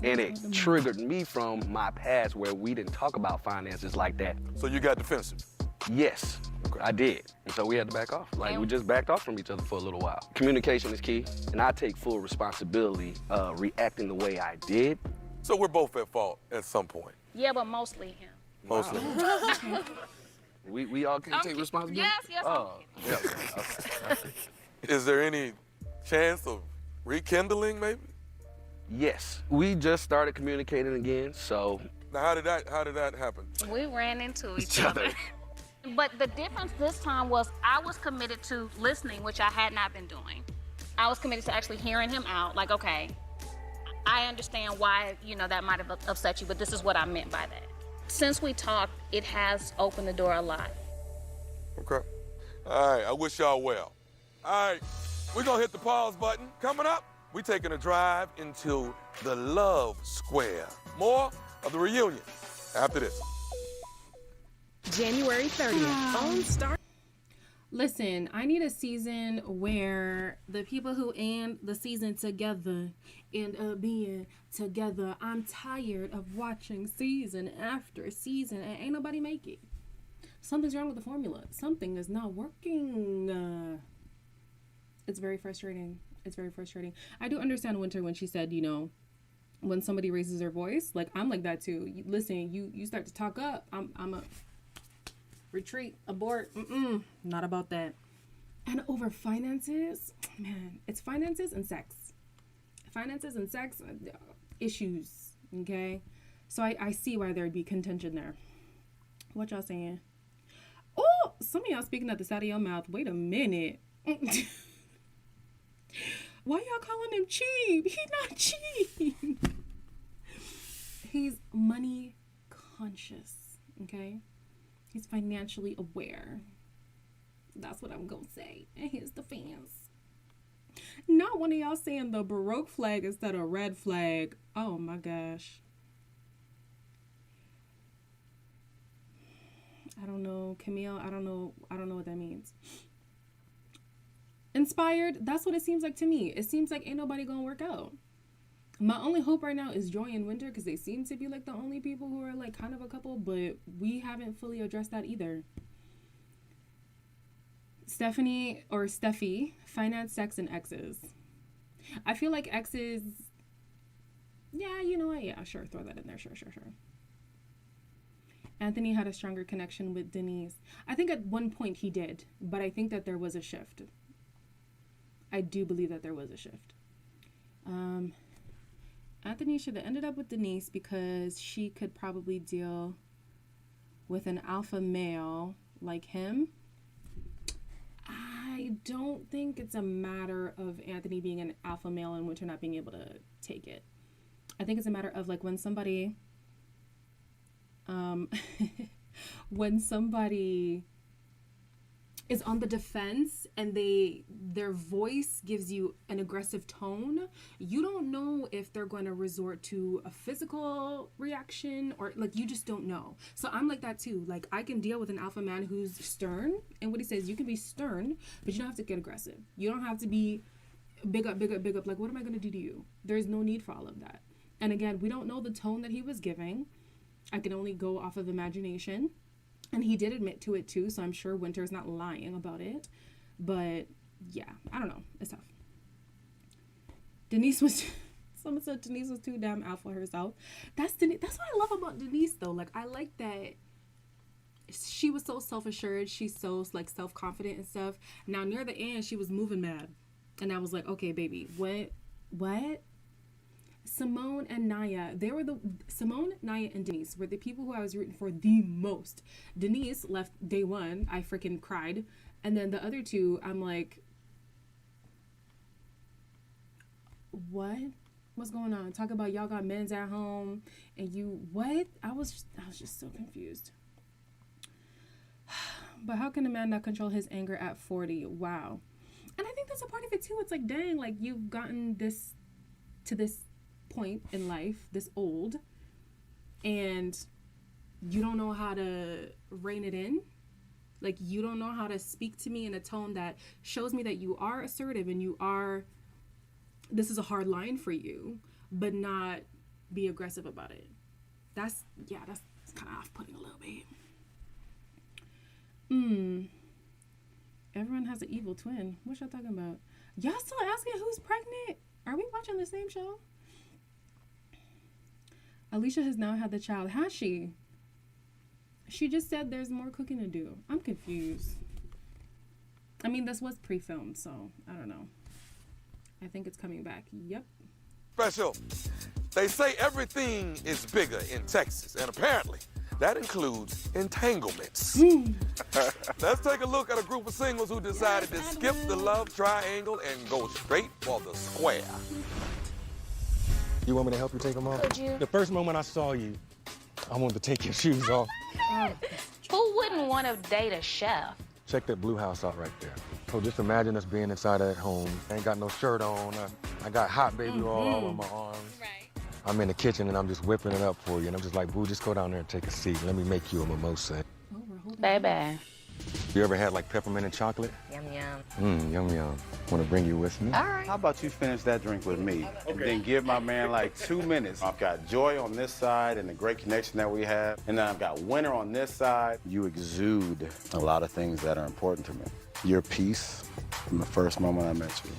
And it triggered me from my past where we didn't talk about finances like that. So you got defensive? Yes, I did. And so we had to back off. We just backed off from each other for a little while. Communication is key, and I take full responsibility reacting the way I did. So we're both at fault at some point? Yeah, but mostly him. Mostly. We all can take responsibility? Yes. Okay. Is there any chance of rekindling, maybe? Yes. We just started communicating again, so. Now, how did that happen? We ran into each other. But the difference this time was I was committed to listening, which I had not been doing. I was committed to actually hearing him out. Like, okay, I understand why, that might have upset you, but this is what I meant by that. since we talked, it has opened the door a lot. Okay. All right, I wish y'all well. All right, we're gonna hit the pause button. Coming up, we're taking a drive into the Love Square. More of the reunion after this. January 30th on Star. Listen, I need a season where the people who end the season together end up being together. I'm tired of watching season after season and ain't nobody make it. Something's wrong with the formula. Something is not working. It's very frustrating. It's very frustrating. I do understand Winter when she said, you know, when somebody raises their voice, like I'm like that too. Listen, you start to talk up, I'm a retreat, abort. Not about that. And over finances, man, it's finances and sex. Finances and sex issues, okay? So I see why there'd be contention there. What y'all saying? Oh, some of y'all speaking at the side of your mouth. Wait a minute. Why y'all calling him cheap? He not cheap. He's money conscious, okay? He's financially aware. That's what I'm gonna say. And here's the fans. Not one of y'all saying the Baroque flag instead of red flag. Oh my gosh. I don't know, Camille. I don't know what that means. Inspired, that's what it seems like to me. It seems like ain't nobody gonna work out. My only hope right now is Joy and Winter, because they seem to be like the only people who are like kind of a couple, but we haven't fully addressed that either. Stephanie or Steffi, finance, sex, and exes. I feel like exes, yeah, you know what? Yeah, sure, throw that in there. Sure. Anthony had a stronger connection with Denise. I think at one point he did, but I think that there was a shift. I do believe that there was a shift. Anthony should have ended up with Denise because she could probably deal with an alpha male like him. I don't think it's a matter of Anthony being an alpha male and Winter not being able to take it. I think it's a matter of like when somebody is on the defense and their voice gives you an aggressive tone, you don't know if they're going to resort to a physical reaction or like you just don't know. So I'm like that too. Like I can deal with an alpha man who's stern, and what he says, you can be stern, but you don't have to get aggressive. You don't have to be big up. Like, what am I going to do to you? There's no need for all of that. And again, we don't know the tone that he was giving. I can only go off of imagination. And he did admit to it too, so I'm sure Winter's not lying about it. But yeah, I don't know. It's tough. Someone said Denise was too damn alpha herself. That's what I love about Denise though. Like I like that she was so self-assured. She's so like self-confident and stuff. Now near the end, she was moving mad. And I was like, okay, baby, what? Simone and Naya, Simone, Naya, and Denise were the people who I was rooting for the most. Denise left day one. I freaking cried. And then the other two, I'm like, what? What's going on? Talk about y'all got men's at home and you, what? I was just so confused. But how can a man not control his anger at 40? Wow. And I think that's a part of it too. It's like, dang, like you've gotten to this point in life, this old, and you don't know how to rein it in. Like you don't know how to speak to me in a tone that shows me that you are assertive and this is a hard line for you, but not be aggressive about it. That's kind of off-putting a little bit. Everyone has an evil twin. What y'all talking about? Y'all still asking who's pregnant? Are we watching the same show? Alicia has now had the child. Has she? She just said there's more cooking to do. I'm confused. I mean, this was pre-filmed, so I don't know. I think it's coming back. Yep. Special. They say everything is bigger in Texas, and apparently that includes entanglements. Let's take a look at a group of singles who decided to skip the love triangle and go straight for the square. You want me to help you take them off? Could you? The first moment I saw you, I wanted to take your shoes off. Who wouldn't want to date a chef? Check that blue house out right there. So just imagine us being inside that home. I ain't got no shirt on. I got hot baby all over my arms. Right. I'm in the kitchen and I'm just whipping it up for you. And I'm just like, boo, just go down there and take a seat. Let me make you a mimosa. Baby. You ever had like peppermint and chocolate? Yum, yum. Yum, yum. Want to bring you with me? All right. How about you finish that drink with me? And then give my man like 2 minutes. I've got Joy on this side and the great connection that we have. And then I've got Winter on this side. You exude a lot of things that are important to me. Your peace from the first moment I met you.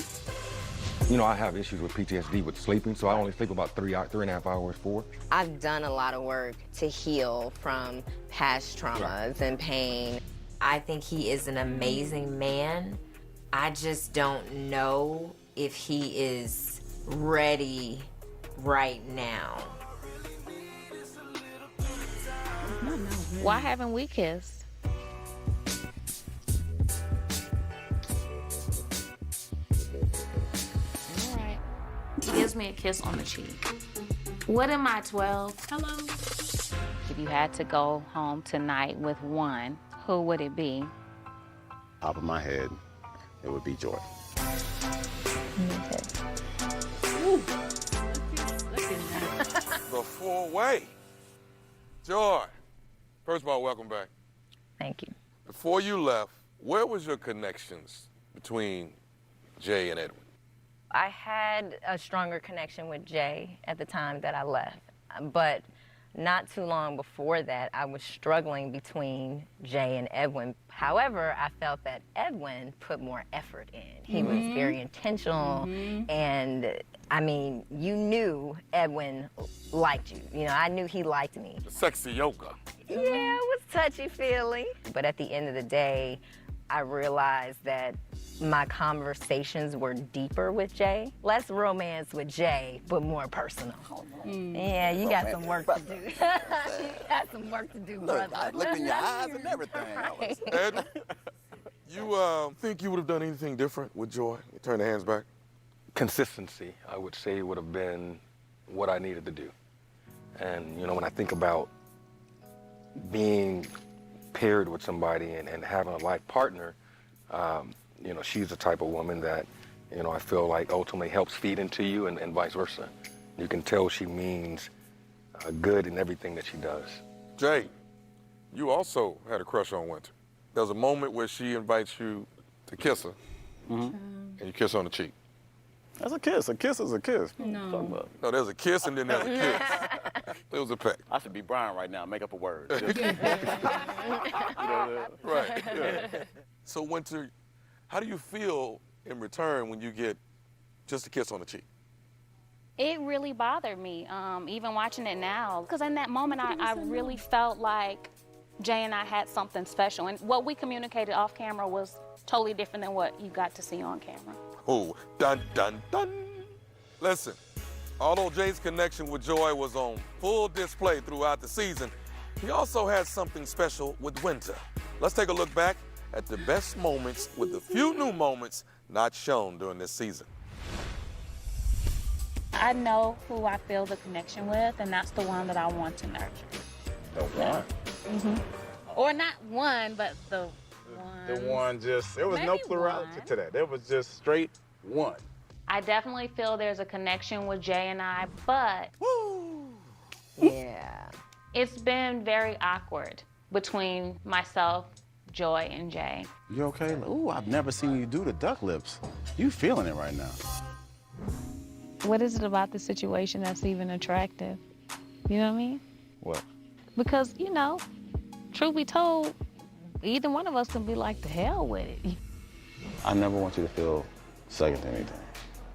You know, I have issues with PTSD with sleeping, so I only sleep about 3.5 hours, 4. I've done a lot of work to heal from past traumas and pain. I think he is an amazing man. I just don't know if he is ready right now. Why haven't we kissed? All right. He gives me a kiss on the cheek. What am I, 12? Hello. If you had to go home tonight with one, who would it be? Top of my head, it would be Joy. The four-way. Joy, first of all, welcome back. Thank you. Before you left, where was your connections between Jay and Edwin? I had a stronger connection with Jay at the time that I left, but not too long before that, I was struggling between Jay and Edwin. However, I felt that Edwin put more effort in. He was very intentional, and I mean, you knew Edwin liked you. You know, I knew he liked me. Sexy yoga. Yeah, it was touchy-feely. But at the end of the day, I realized that my conversations were deeper with Jay. Less romance with Jay, but more personal. Yeah, you got some work to do. You got some work to do, brother. I looked in your eyes and everything. Ed, you think you would have done anything different with Joy? You turn the hands back. Consistency, I would say, would have been what I needed to do. And, you know, when I think about being paired with somebody and having a life partner, you know, she's the type of woman that, you know, I feel like ultimately helps feed into you and vice versa. You can tell she means good in everything that she does. Jay, you also had a crush on Winter. There's a moment where she invites you to kiss her, and you kiss her on the cheek. That's a kiss. A kiss is a kiss. No, there's a kiss and then there's a kiss. It was a peck. I should be Brian right now. Make up a word. Right. Yeah. So Winter, how do you feel in return when you get just a kiss on the cheek? It really bothered me, even watching it now. Because in that moment, I really felt like Jay and I had something special. And what we communicated off camera was totally different than what you got to see on camera. Oh, dun, dun, dun. Listen, although Jay's connection with Joy was on full display throughout the season, he also had something special with Winter. Let's take a look back at the best moments with the few new moments not shown during this season. I know who I feel the connection with, and that's the one that I want to nurture. The one? Or not one, but the one. The one just, there was no plurality to that. There was just straight one. I definitely feel there's a connection with Jay and I, but yeah, it's been very awkward between myself, Joy, and Jay. You okay? Ooh, I've never seen you do the duck lips. You feeling it right now. What is it about the situation that's even attractive? You know what I mean? What? Because, you know, truth be told, either one of us can be like, the hell with it. I never want you to feel second to anything.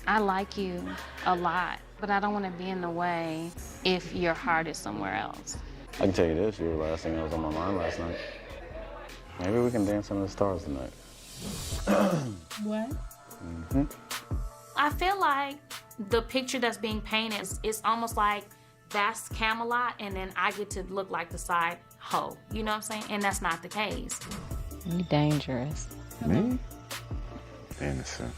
I like you a lot, but I don't want to be in the way if your heart is somewhere else. I can tell you this, you were the last thing that was on my mind last night. Maybe we can dance under the stars tonight. What? I feel like the picture that's being painted is almost like that's Camelot, and then I get to look like the side hoe. You know what I'm saying? And that's not the case. You dangerous. Me? Innocent.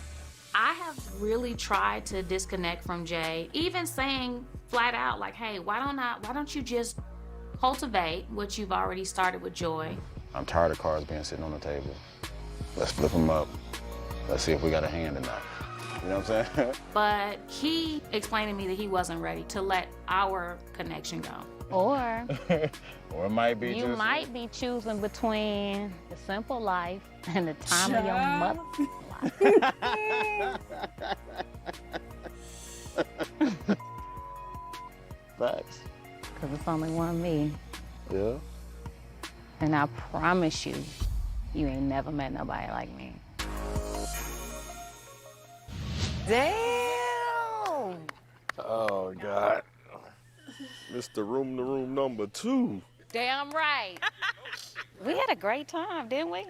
I have really tried to disconnect from Jay, even saying flat out like, hey, why don't you just cultivate what you've already started with Joy. I'm tired of cards being sitting on the table. Let's flip them up. Let's see if we got a hand or not. You know what I'm saying? But he explained to me that he wasn't ready to let our connection go. Or Or it might be you just... might be choosing between the simple life and the time of your mother life. Facts. Because it's only one me. Yeah. And I promise you, you ain't never met nobody like me. Damn! Oh, God. Mr. Room to Room number 2. Damn right. We had a great time, didn't we?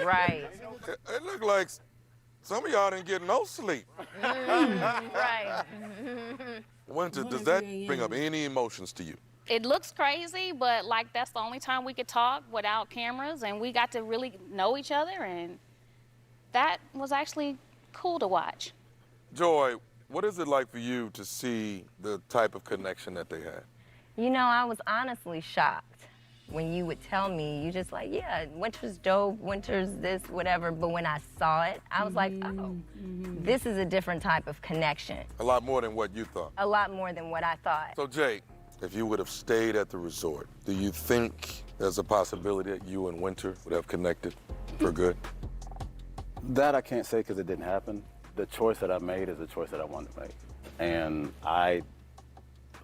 Right. It looked like some of y'all didn't get no sleep. Right. Winter, does that bring up any emotions to you? It looks crazy, but like that's the only time we could talk without cameras, and we got to really know each other, and that was actually cool to watch. Joy, what is it like for you to see the type of connection that they had? You know, I was honestly shocked when you would tell me. You just like, yeah, Winter's dope, Winter's this, whatever. But when I saw it, I was like, oh, this is a different type of connection. A lot more than what you thought. A lot more than what I thought. So, Jay, if you would have stayed at the resort, do you think there's a possibility that you and Winter would have connected for good? That I can't say because it didn't happen. The choice that I made is the choice that I wanted to make. And I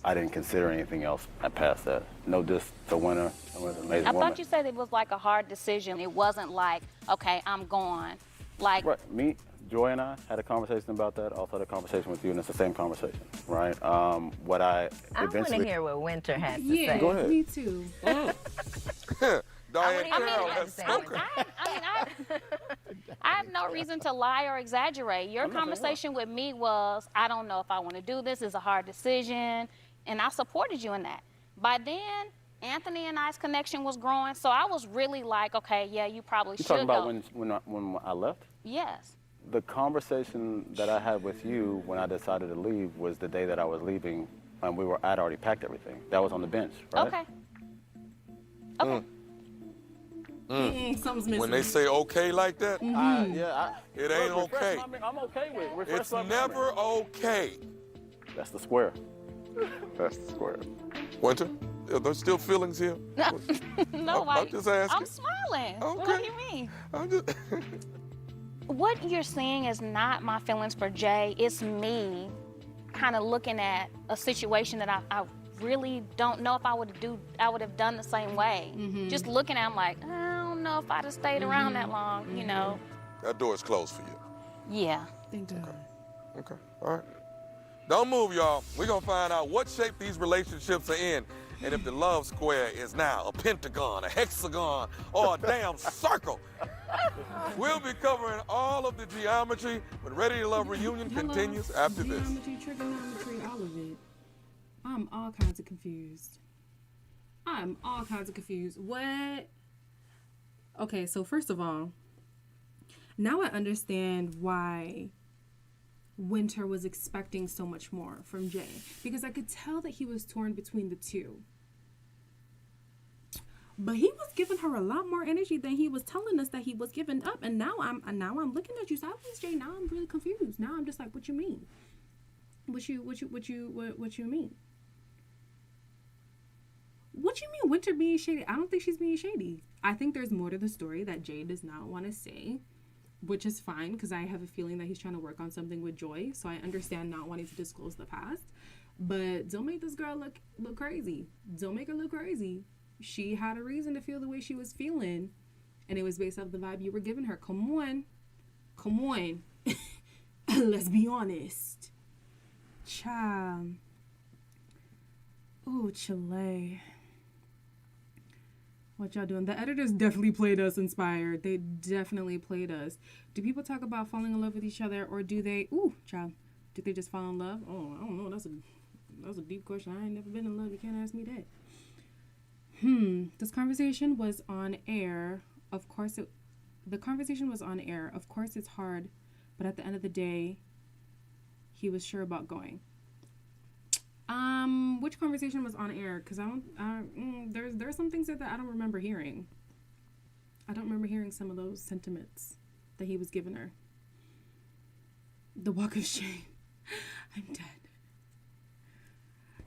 didn't consider anything else past that. No diss to Winter. I was an amazing I woman. thought you said it was like a hard decision. It wasn't like, okay, I'm gone. Like, Right. Me, Joy and I had a conversation about that. Also had a conversation with you, and it's the same conversation, right? What I I want to hear what Winter has to say. Go ahead. Me too. Diane I wanna hear Carroll what has you have to spoken. I have no reason to lie or exaggerate. Your conversation with me was, I don't know if I want to do this. It's a hard decision. And I supported you in that. By then, Anthony and I's connection was growing. So I was really like, okay, yeah, you probably You should talking about go. when I left? Yes. The conversation that I had with you when I decided to leave was the day that I was leaving, and I'd already packed everything. That was on the bench, right? Okay. Something's missing. When they say okay like that, it ain't okay. I'm okay with It's never okay. That's the square. That's the square. Winter, are there still feelings here? No, I'm just asking. I'm smiling. Okay. What do you mean? I'm just... What you're seeing is not my feelings for Jay. It's me kind of looking at a situation that I really don't know if I would have done the same way. Just looking at him like, I don't know if I'd have stayed around that long, you know. That door is closed for you. Yeah. Thank God. Okay, all right. Don't move, y'all. We're gonna find out what shape these relationships are in, and if the love square is now a pentagon, a hexagon, or a damn circle. We'll be covering all of the geometry when Ready to Love Reunion continues after this. Geometry, trigonometry, all of it. I'm all kinds of confused. What? Okay, so first of all, now I understand why Winter was expecting so much more from Jay, because I could tell that he was torn between the two. But he was giving her a lot more energy than he was telling us that he was giving up. And now I'm looking at you sideways, Jay. Now I'm really confused. Now I'm just like, what you mean? What you mean? What you mean Winter being shady? I don't think she's being shady. I think there's more to the story that Jay does not want to say, which is fine because I have a feeling that he's trying to work on something with Joy. So I understand not wanting to disclose the past. But don't make this girl look crazy. Don't make her look crazy. She had a reason to feel the way she was feeling, and it was based off the vibe you were giving her. Come on. Let's be honest. Child. Oh, Chile. What y'all doing? The editors definitely played us inspired. They definitely played us. Do people talk about falling in love with each other, or do they? Ooh, child. Do they just fall in love? Oh, I don't know. That's a deep question. I ain't never been in love. You can't ask me that. This conversation was on air. Of course, the conversation was on air. Of course, it's hard, but at the end of the day, he was sure about going. Which conversation was on air? Because there's some things that I don't remember hearing. I don't remember hearing some of those sentiments that he was giving her. The walk of shame. I'm dead.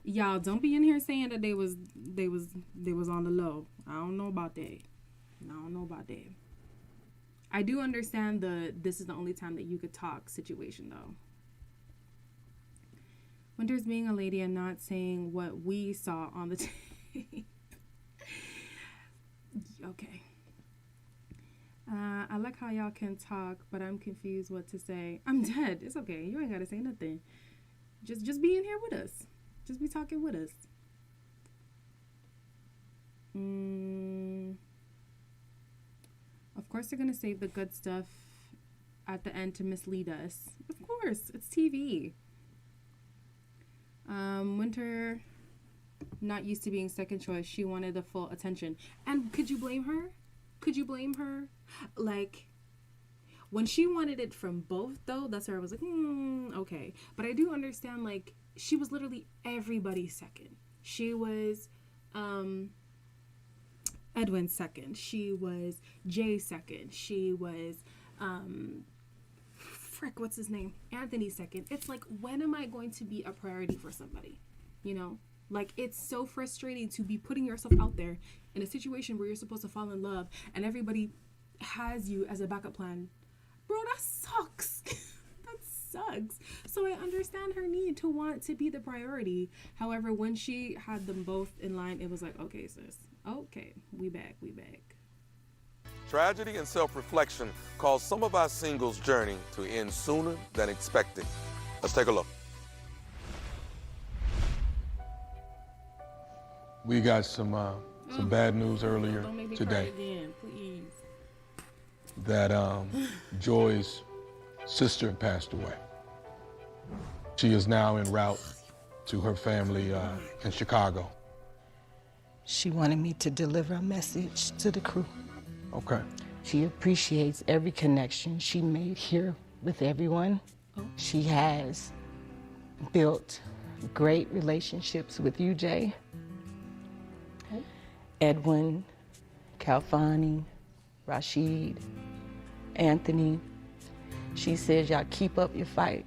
Y'all don't be in here saying that they was on the low. I don't know about that. I do understand this is the only time that you could talk situation though. Winter's being a lady and not saying what we saw on the tape. Okay. I like how y'all can talk, but I'm confused what to say. I'm dead. It's okay. You ain't gotta say nothing. Just be in here with us. Just be talking with us. Of course they're gonna save the good stuff at the end to mislead us. Of course, it's TV. Winter, not used to being second choice. She wanted the full attention. And could you blame her? Like, when she wanted it from both, though, that's where I was like, okay. But I do understand, like, she was literally everybody's second. She was Edwin's second. She was Jay's second. She was, what's his name? Anthony's second. It's like, when am I going to be a priority for somebody? You know? Like, it's so frustrating to be putting yourself out there in a situation where you're supposed to fall in love and everybody has you as a backup plan. Bro, that sucks. That sucks. So I understand her need to want to be the priority. However, when she had them both in line, it was like, okay, sis. Okay, we back. Tragedy and self-reflection caused some of our singles' journey to end sooner than expected. Let's take a look. We got some bad news earlier Don't make me today cry again, please. that Joy's sister passed away. She is now en route to her family in Chicago. She wanted me to deliver a message to the crew. Okay. She appreciates every connection she made here with everyone. She has built great relationships with you, Jay, Edwin, Kalfani, Rashid, Anthony. She says y'all keep up your fight.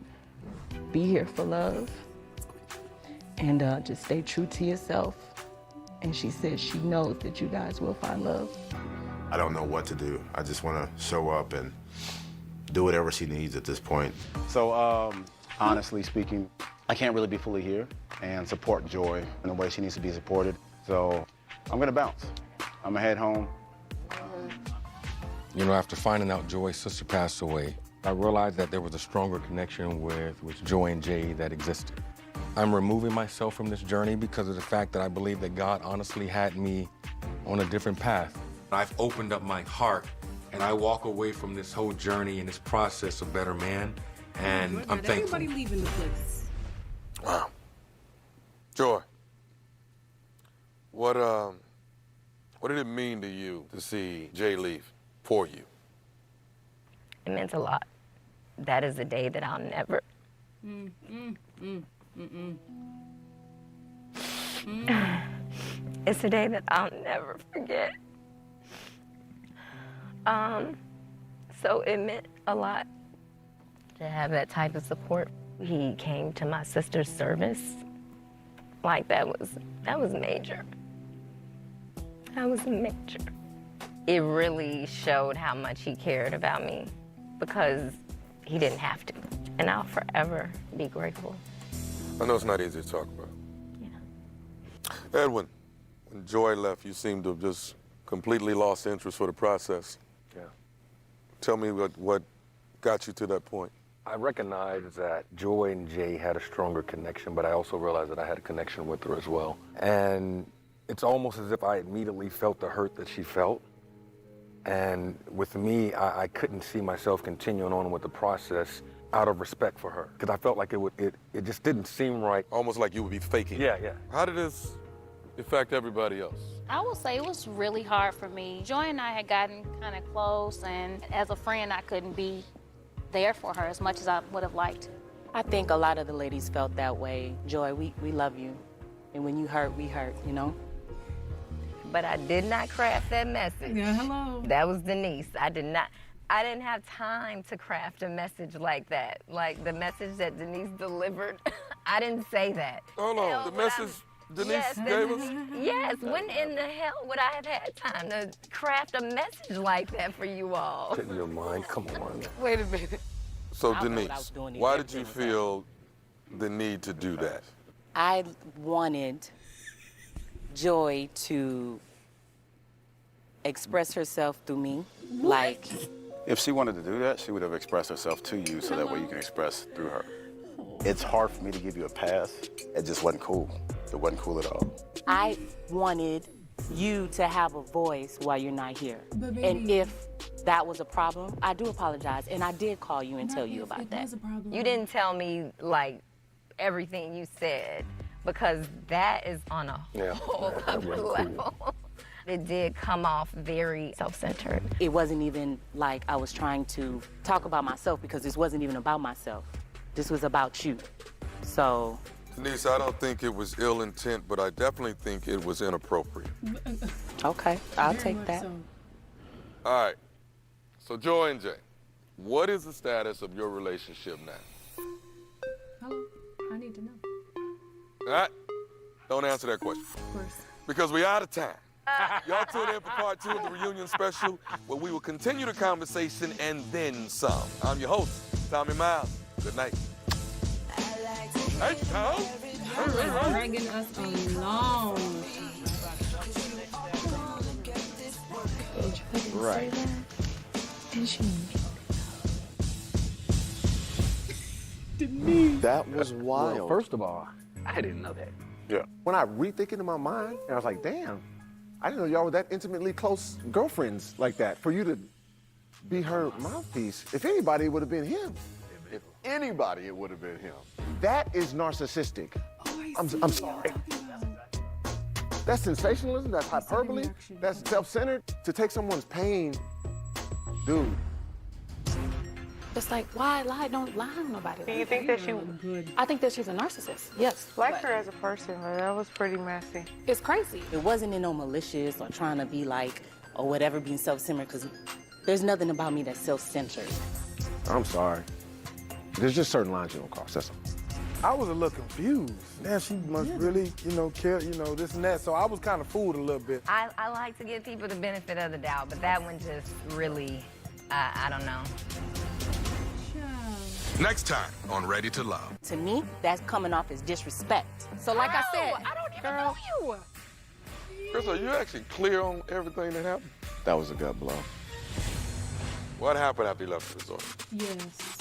Be here for love. And just stay true to yourself. And she says she knows that you guys will find love. I don't know what to do. I just want to show up and do whatever she needs at this point. So, honestly speaking, I can't really be fully here and support Joy in the way she needs to be supported. So, I'm gonna bounce. I'm gonna head home. You know, after finding out Joy's sister passed away, I realized that there was a stronger connection with Joy and Jay that existed. I'm removing myself from this journey because of the fact that I believe that God honestly had me on a different path. I've opened up my heart, and I walk away from this whole journey and this process a better man, and I'm thankful. Everybody leaving the place. Wow. Joy, what did it mean to you to see Jay leave for you? It meant a lot. That is a day that I'll never. It's a day that I'll never forget. So it meant a lot to have that type of support. He came to my sister's service. Like that was major. That was major. It really showed how much he cared about me because he didn't have to. And I'll forever be grateful. I know it's not easy to talk about. Yeah. Edwin, when Joy left, you seemed to have just completely lost interest for the process. Yeah. Tell me what got you to that point. I recognized that Joy and Jay had a stronger connection, but I also realized that I had a connection with her as well. And it's almost as if I immediately felt the hurt that she felt. And with me, I couldn't see myself continuing on with the process out of respect for her. Because I felt like it just didn't seem right. Almost like you would be faking. Yeah. How did this affect everybody else? I will say it was really hard for me. Joy and I had gotten kind of close, and as a friend, I couldn't be there for her as much as I would have liked. I think a lot of the ladies felt that way. Joy, we love you. And when you hurt, we hurt, you know? But I did not craft that message. Yeah, hello. That was Denise. I didn't have time to craft a message like that. Like the message that Denise delivered, I didn't say that. Hold on, the message Denise gave us? Yes, when in the hell would I have had time to craft a message like that for you all? In your mind, come on. Wait a minute. So Denise, why did you feel the need to do that? I wanted Joy to express herself through me, like... If she wanted to do that, she would have expressed herself to you so that way you can express through her. It's hard for me to give you a pass. It just wasn't cool. It wasn't cool at all. I wanted you to have a voice while you're not here. And if that was a problem, I do apologize. And I did call you and tell you about that. You didn't tell me, like, everything you said, because that is on a whole other level. It did come off very self-centered. It wasn't even like I was trying to talk about myself, because this wasn't even about myself. This was about you. So... Denise, I don't think it was ill intent, but I definitely think it was inappropriate. Okay, I'll take that. All right. So Joy and Jay, what is the status of your relationship now? Hello? I need to know. All right? Don't answer that question. Of course. Because we're out of time. Y'all tune in for part 2 of the reunion special, where we will continue the conversation and then some. I'm your host, Tommy Miles. Good night. Hey, Tom. Dragging us along. Right. That was wild. Well, first of all, I didn't know that. Yeah. When I rethinking in my mind, and I was like, damn, I didn't know y'all were that intimately close girlfriends like that. For you to be her mouthpiece, if anybody, it would have been him. If anybody, it would have been him. That is narcissistic. I'm sorry. That's sensationalism, that's hyperbole, that's self-centered. To take someone's pain, dude. It's like, why lie? Don't lie on nobody. Do you think that she... I think that she's a narcissist, yes. Like her as a person, but that was pretty messy. It's crazy. It wasn't in no malicious or trying to be like, or whatever, being self-centered, because there's nothing about me that's self-centered. I'm sorry. There's just certain lines you don't cross, that's all. I was a little confused. Man, she must really, care, this and that. So I was kind of fooled a little bit. I like to give people the benefit of the doubt, but that one just really, I don't know. Next time on Ready to Love. To me, that's coming off as disrespect. So like I said, I don't even know you. Chris, are you actually clear on everything that happened? That was a gut blow. What happened after you left the resort? Yes.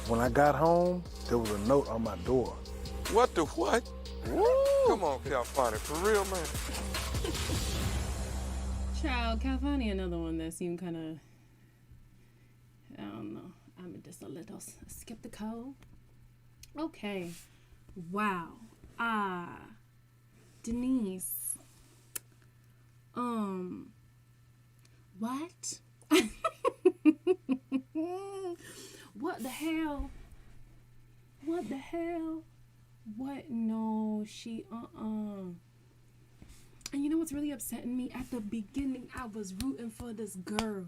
When I got home, there was a note on my door. What the what? Woo! Come on, California, for real, man. Child, California, another one that seemed kind of, I don't know. I'm just a little skeptical. Okay. Wow. Denise. What? What the hell? What the hell? What? No, she, And you know what's really upsetting me? At the beginning, I was rooting for this girl.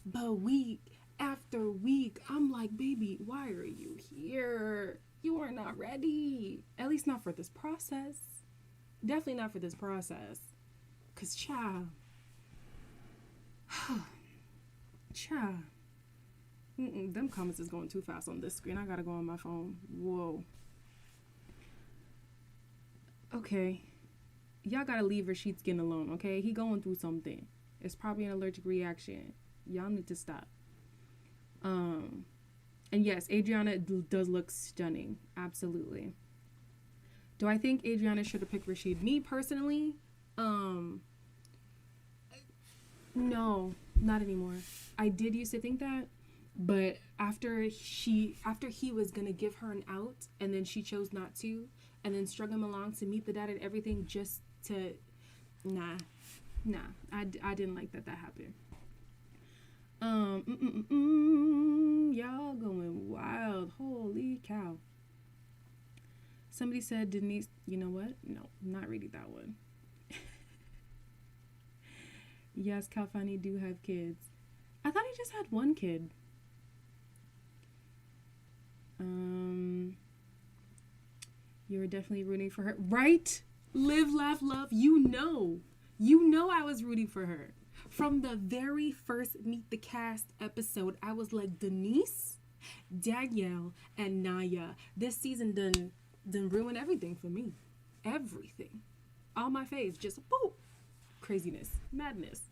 But week after week, I'm like, baby, why are you here? You are not ready. At least not for this process. Definitely not for this process. Because, child. Child. Them comments is going too fast on this screen. I gotta go on my phone. Whoa. Okay. Y'all gotta leave Rashid's skin alone, okay? He going through something. It's probably an allergic reaction. Y'all need to stop. And yes, Adriana does look stunning. Absolutely. Do I think Adriana should have picked Rashid? Me personally, no, not anymore. I did used to think that, but after he was gonna give her an out, and then she chose not to, and then strung him along to meet the dad and everything just to, nah, I didn't like that happened. Y'all going wild. Holy cow. Somebody said Denise, you know what? No, I'm not reading that one. Yes, Calfani do have kids. I thought he just had one kid. You're definitely rooting for her. Right? Live, laugh, love. You know I was rooting for her. From the very first Meet the Cast episode, I was like, Denise, Danielle, and Naya. This season done ruin everything for me. Everything. All my faves, just boop. Craziness. Madness.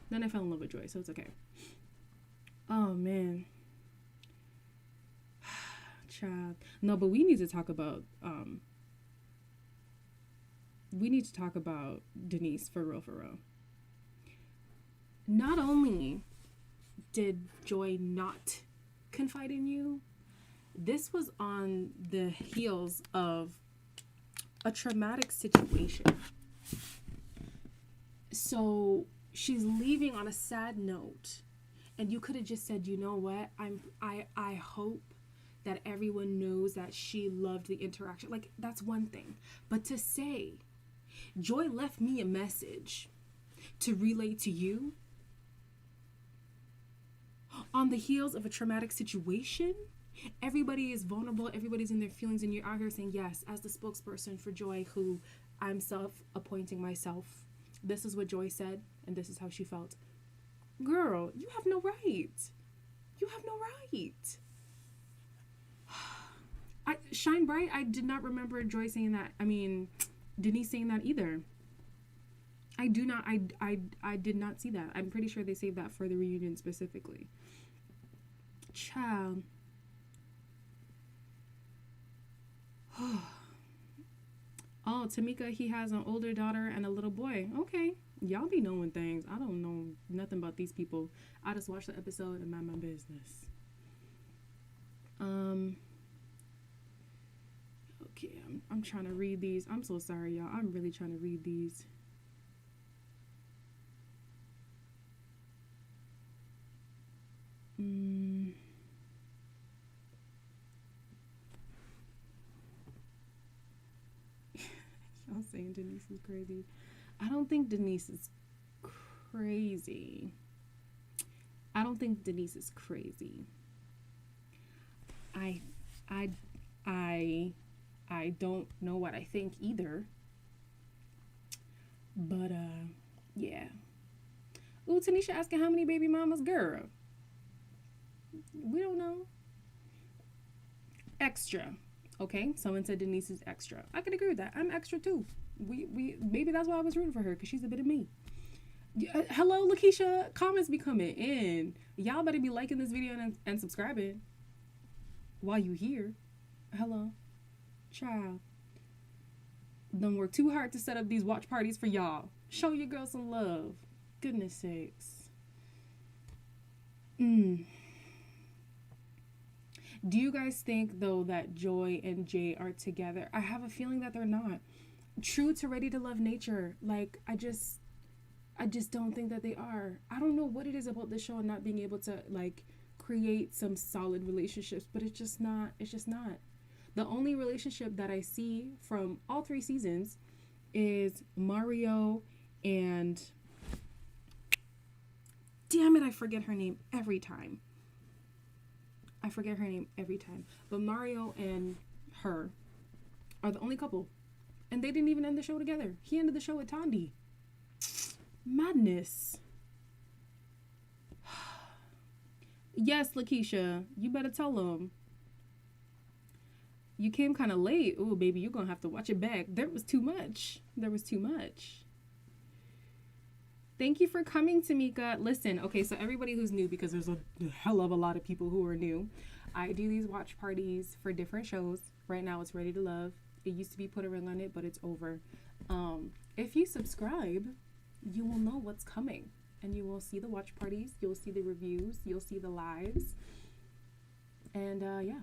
Then I fell in love with Joy, so it's okay. Oh, man. Child. No, but we need to talk about, Denise for real. Not only did Joy not confide in you, this was on the heels of a traumatic situation. So she's leaving on a sad note, and you could have just said, you know what, I hope that everyone knows that she loved the interaction. Like, that's one thing. But to say, Joy left me a message to relay to you on the heels of a traumatic situation. Everybody is vulnerable. Everybody's in their feelings, and you're out here saying, yes, as the spokesperson for Joy, who I'm self-appointing myself, this is what Joy said, and this is how she felt. Girl, you have no right. You have no right. Shine bright. I did not remember Joy saying that. I mean, Denise saying that either. I did not see that. I'm pretty sure they saved that for the reunion specifically. Child. Oh, Tamika, he has an older daughter and a little boy. Okay. Y'all be knowing things. I don't know nothing about these people. I just watched the episode and mind my business. Okay, I'm trying to read these. I'm so sorry, y'all. I'm really trying to read these. Y'all saying Denise is crazy. I don't think Denise is crazy. I don't know what I think either. But yeah. Ooh, Tanisha asking how many baby mamas, girl. We don't know. Extra. Okay, someone said Denise is extra. I can agree with that. I'm extra too. We maybe that's why I was rooting for her, because she's a bit of me. Hello, Lakeisha. Comments be coming in. Y'all better be liking this video and subscribing while you here. Hello. Child. Done work too hard to set up these watch parties for y'all. Show your girl some love. Goodness sakes. Do you guys think, though, that Joy and Jay are together? I have a feeling that they're not. True to Ready to Love nature, like, I just don't think that they are. I don't know what it is about this show and not being able to, like, create some solid relationships, but it's just not. The only relationship that I see from all 3 seasons is Mario and, damn it, I forget her name every time. But Mario and her are the only couple. And they didn't even end the show together. He ended the show with Tondi. Madness. Yes, Lakeisha, you better tell them. You came kind of late. Ooh, baby, you're going to have to watch it back. There was too much. Thank you for coming, Tamika. Listen, okay, so everybody who's new, because there's a hell of a lot of people who are new, I do these watch parties for different shows. Right now it's Ready to Love. It used to be Put a Ring on It, but it's over. If you subscribe, you will know what's coming. And you will see the watch parties. You'll see the reviews. You'll see the lives. And, yeah.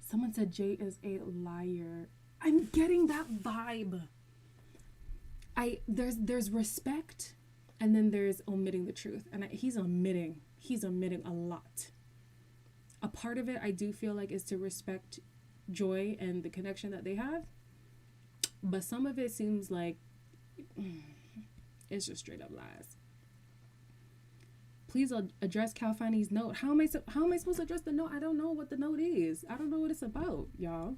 Someone said Jay is a liar. I'm getting that vibe. There's respect And then there's omitting the truth. And he's omitting a lot. A part of it, I do feel like, is to respect Joy and the connection that they have. But some of it seems like it's just straight up lies. Please address Calfani's note. How am I supposed to address the note? I don't know what the note is. I don't know what it's about, y'all.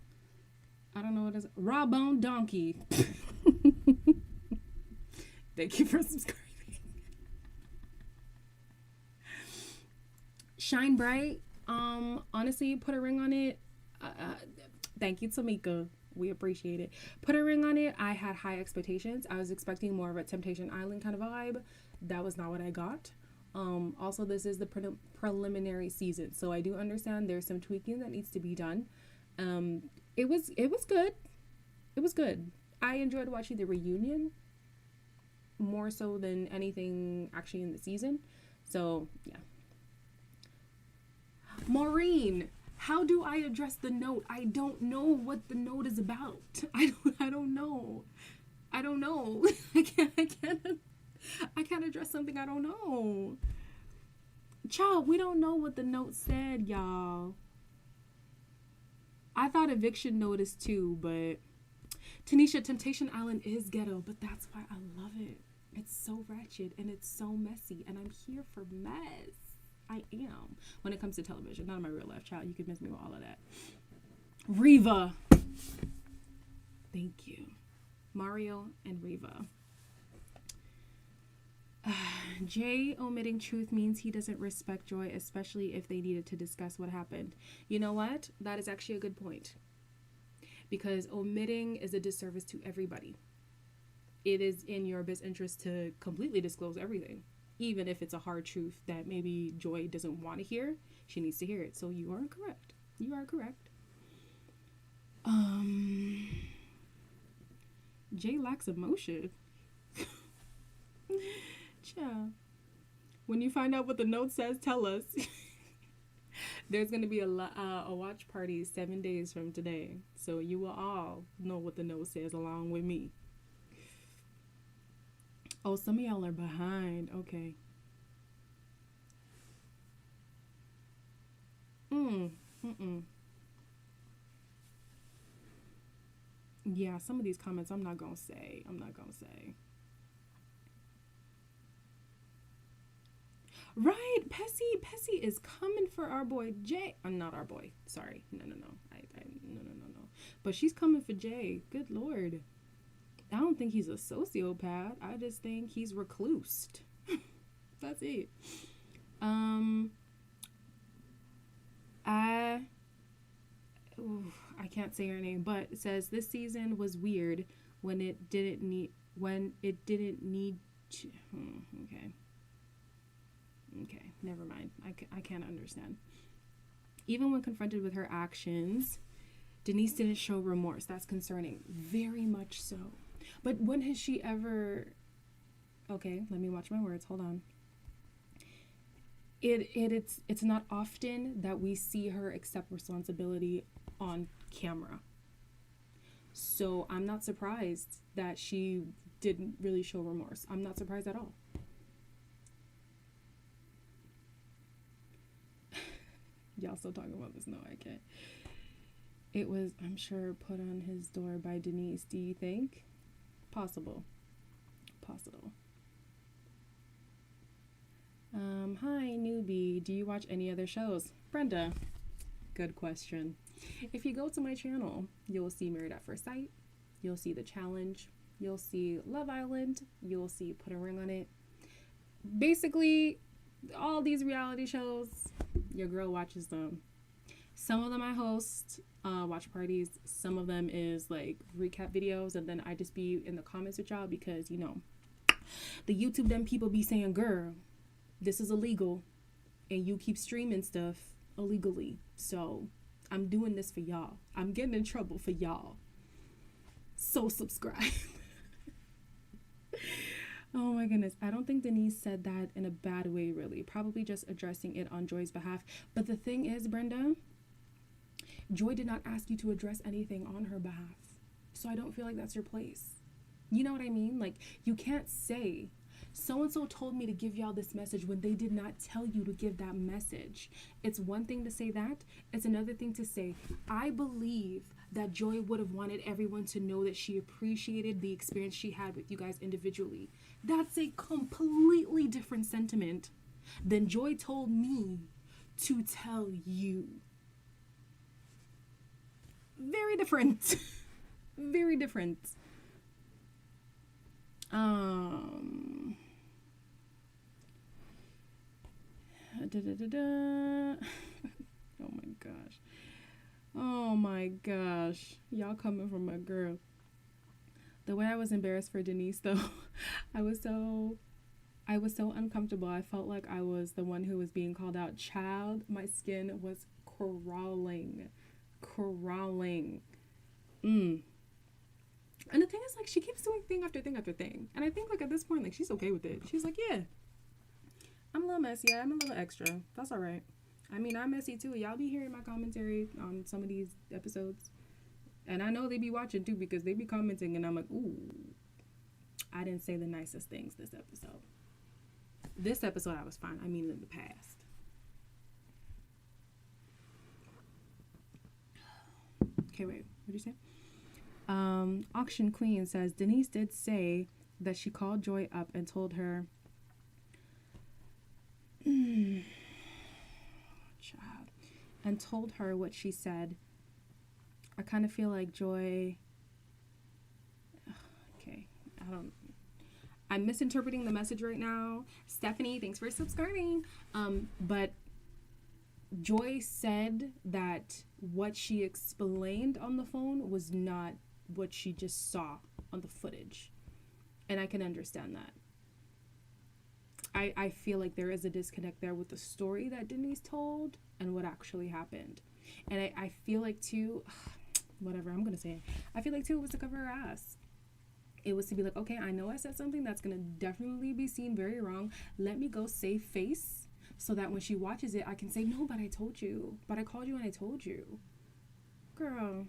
I don't know what it's... Raw bone donkey. Thank you for subscribing. Shine bright. Honestly, put a ring on it. Thank you, Tamika. We appreciate it. Put a ring on it. I had high expectations. I was expecting more of a Temptation Island kind of vibe. That was not what I got. Also, this is the preliminary season, so I do understand there's some tweaking that needs to be done. It was good. It was good. I enjoyed watching the reunion more so than anything actually in the season. So yeah. Maureen, how do I address the note? I don't know what the note is about. I don't know. I can't address something I don't know. Child, we don't know what the note said, y'all. I thought eviction notice too, but Tanisha, Temptation Island is ghetto, but that's why I love it. It's so ratchet and it's so messy, and I'm here for mess. I am. When it comes to television, not in my real life, child. You can miss me with all of that. Reva. Thank you. Mario and Reva. Jay omitting truth means he doesn't respect Joy, especially if they needed to discuss what happened. You know what? That is actually a good point. Because omitting is a disservice to everybody. It is in your best interest to completely disclose everything. Even if it's a hard truth that maybe Joy doesn't want to hear, she needs to hear it. So you are correct. You are correct. Jay lacks emotion. Yeah. When you find out what the note says, tell us. There's going to be a watch party 7 days from today. So you will all know what the note says along with me. Oh, some of y'all are behind. Okay. Yeah, some of these comments I'm not going to say. Right, Pessy is coming for our boy Jay. Not our boy. Sorry. No. No. But she's coming for Jay. Good Lord. I don't think he's a sociopath. I just think he's reclused. That's it. I can't say her name, but it says this season was weird when it didn't need to. Okay, never mind. I can't understand. Even when confronted with her actions, Denise didn't show remorse. That's concerning. Very much so. But when has she ever... Okay, let me watch my words. Hold on. It's not often that we see her accept responsibility on camera. So I'm not surprised that she didn't really show remorse. I'm not surprised at all. Y'all still talking about this? No, I can't. It was, I'm sure, put on his door by Denise. Do you think? Possible. Hi, newbie. Do you watch any other shows? Brenda. Good question. If you go to my channel, you'll see Married at First Sight. You'll see The Challenge. You'll see Love Island. You'll see Put a Ring on It. Basically, all these reality shows, your girl watches them. Some of them I host watch parties. Some of them is like recap videos, and then I just be in the comments with y'all because, you know, the YouTube them people be saying, girl, this is illegal, and you keep streaming stuff illegally. So I'm doing this for y'all. I'm getting in trouble for y'all. So subscribe. Oh my goodness. I don't think Denise said that in a bad way, really. Probably just addressing it on Joy's behalf. But the thing is, Brenda, Joy did not ask you to address anything on her behalf. So I don't feel like that's your place. You know what I mean? Like, you can't say so-and-so told me to give y'all this message when they did not tell you to give that message. It's one thing to say that. It's another thing to say, I believe that Joy would have wanted everyone to know that she appreciated the experience she had with you guys individually. That's a completely different sentiment than Joy told me to tell you. Very different. Very different. Oh my gosh. Oh my gosh. Y'all coming from my girl. The way I was embarrassed for Denise though, I was so uncomfortable. I felt like I was the one who was being called out. Child, my skin was crawling. And the thing is, like, she keeps doing thing after thing after thing. And I think, like, at this point, like, she's okay with it. She's like, yeah, I'm a little messy. I'm a little extra. That's all right. I mean, I'm messy, too. Y'all be hearing my commentary on some of these episodes. And I know they be watching, too, because they be commenting. And I'm like, ooh, I didn't say the nicest things this episode. This episode, I was fine. I mean, in the past. Okay, wait. What did you say? Auction Queen says, Denise did say that she called Joy up and told her, child, and told her what she said. I kind of feel like Joy, okay, I'm misinterpreting the message right now. Stephanie, thanks for subscribing. But Joy said that what she explained on the phone was not what she just saw on the footage. And I can understand that. I feel like there is a disconnect there with the story that Denise told and what actually happened. And I feel like too, whatever I'm going to say, I feel like too it was to cover her ass. It was to be like, okay, I know I said something that's going to definitely be seen very wrong. Let me go save face so that when she watches it, I can say, no, but I told you. But I called you and I told you. Girl,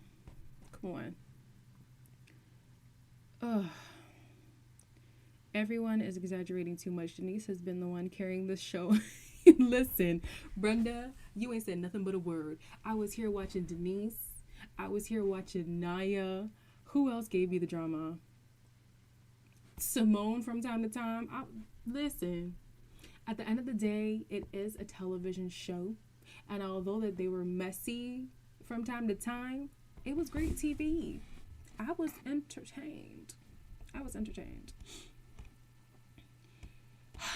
come on. Ugh. Everyone is exaggerating too much. Denise has been the one carrying this show. Listen, Brenda, you ain't said nothing but a word. I was here watching Denise. I was here watching Naya. Who else gave you the drama? Simone from time to time. Listen, at the end of the day, it is a television show. And although that they were messy from time to time, it was great TV. I was entertained.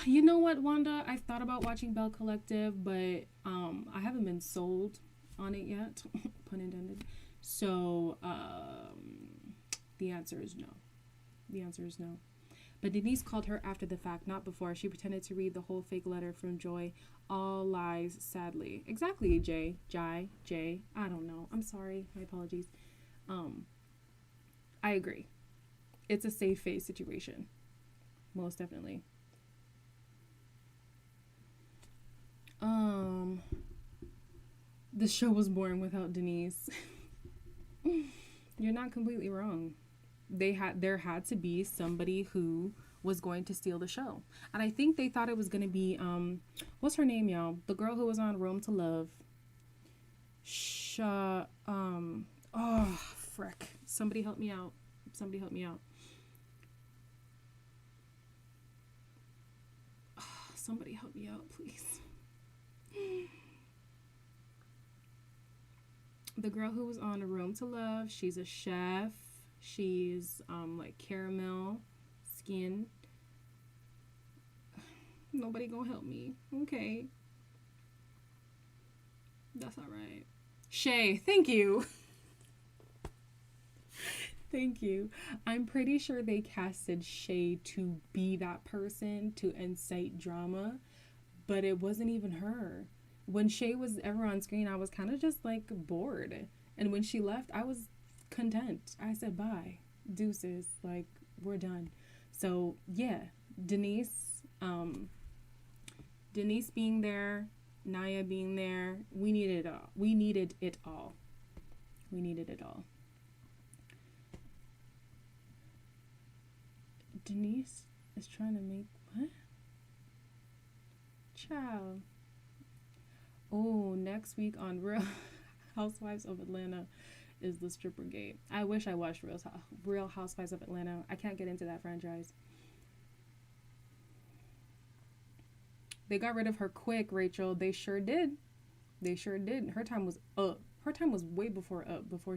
You know what, Wanda? I've thought about watching Bell Collective, but I haven't been sold on it yet. Pun intended. So the answer is no. But Denise called her after the fact, not before. She pretended to read the whole fake letter from Joy. All lies, sadly. Exactly, Jay. I don't know. I'm sorry. My apologies. I agree. It's a safe face situation. Most definitely. The show was boring without Denise. You're not completely wrong. There had to be somebody who was going to steal the show. And I think they thought it was going to be, what's her name, y'all? The girl who was on Rome to Love. Oh, frick. Somebody help me out. Oh, somebody help me out, please. The girl who was on A Room to Love, she's a chef. She's like caramel skin. Nobody gonna help me. Okay. That's all right. Shay, thank you. Thank you. I'm pretty sure they casted Shay to be that person to incite drama, but it wasn't even her. When Shay was ever on screen, I was kind of just like bored. And when she left, I was content. I said, bye, deuces, like, we're done. So yeah, Denise being there, Naya being there, we needed it all. Denise is trying to make what? Child. Oh, next week on Real Housewives of Atlanta is the stripper gate. I wish I watched Real Housewives of Atlanta. I can't get into that franchise. They got rid of her quick, Rachel. They sure did. They sure did. Her time was up. Her time was way before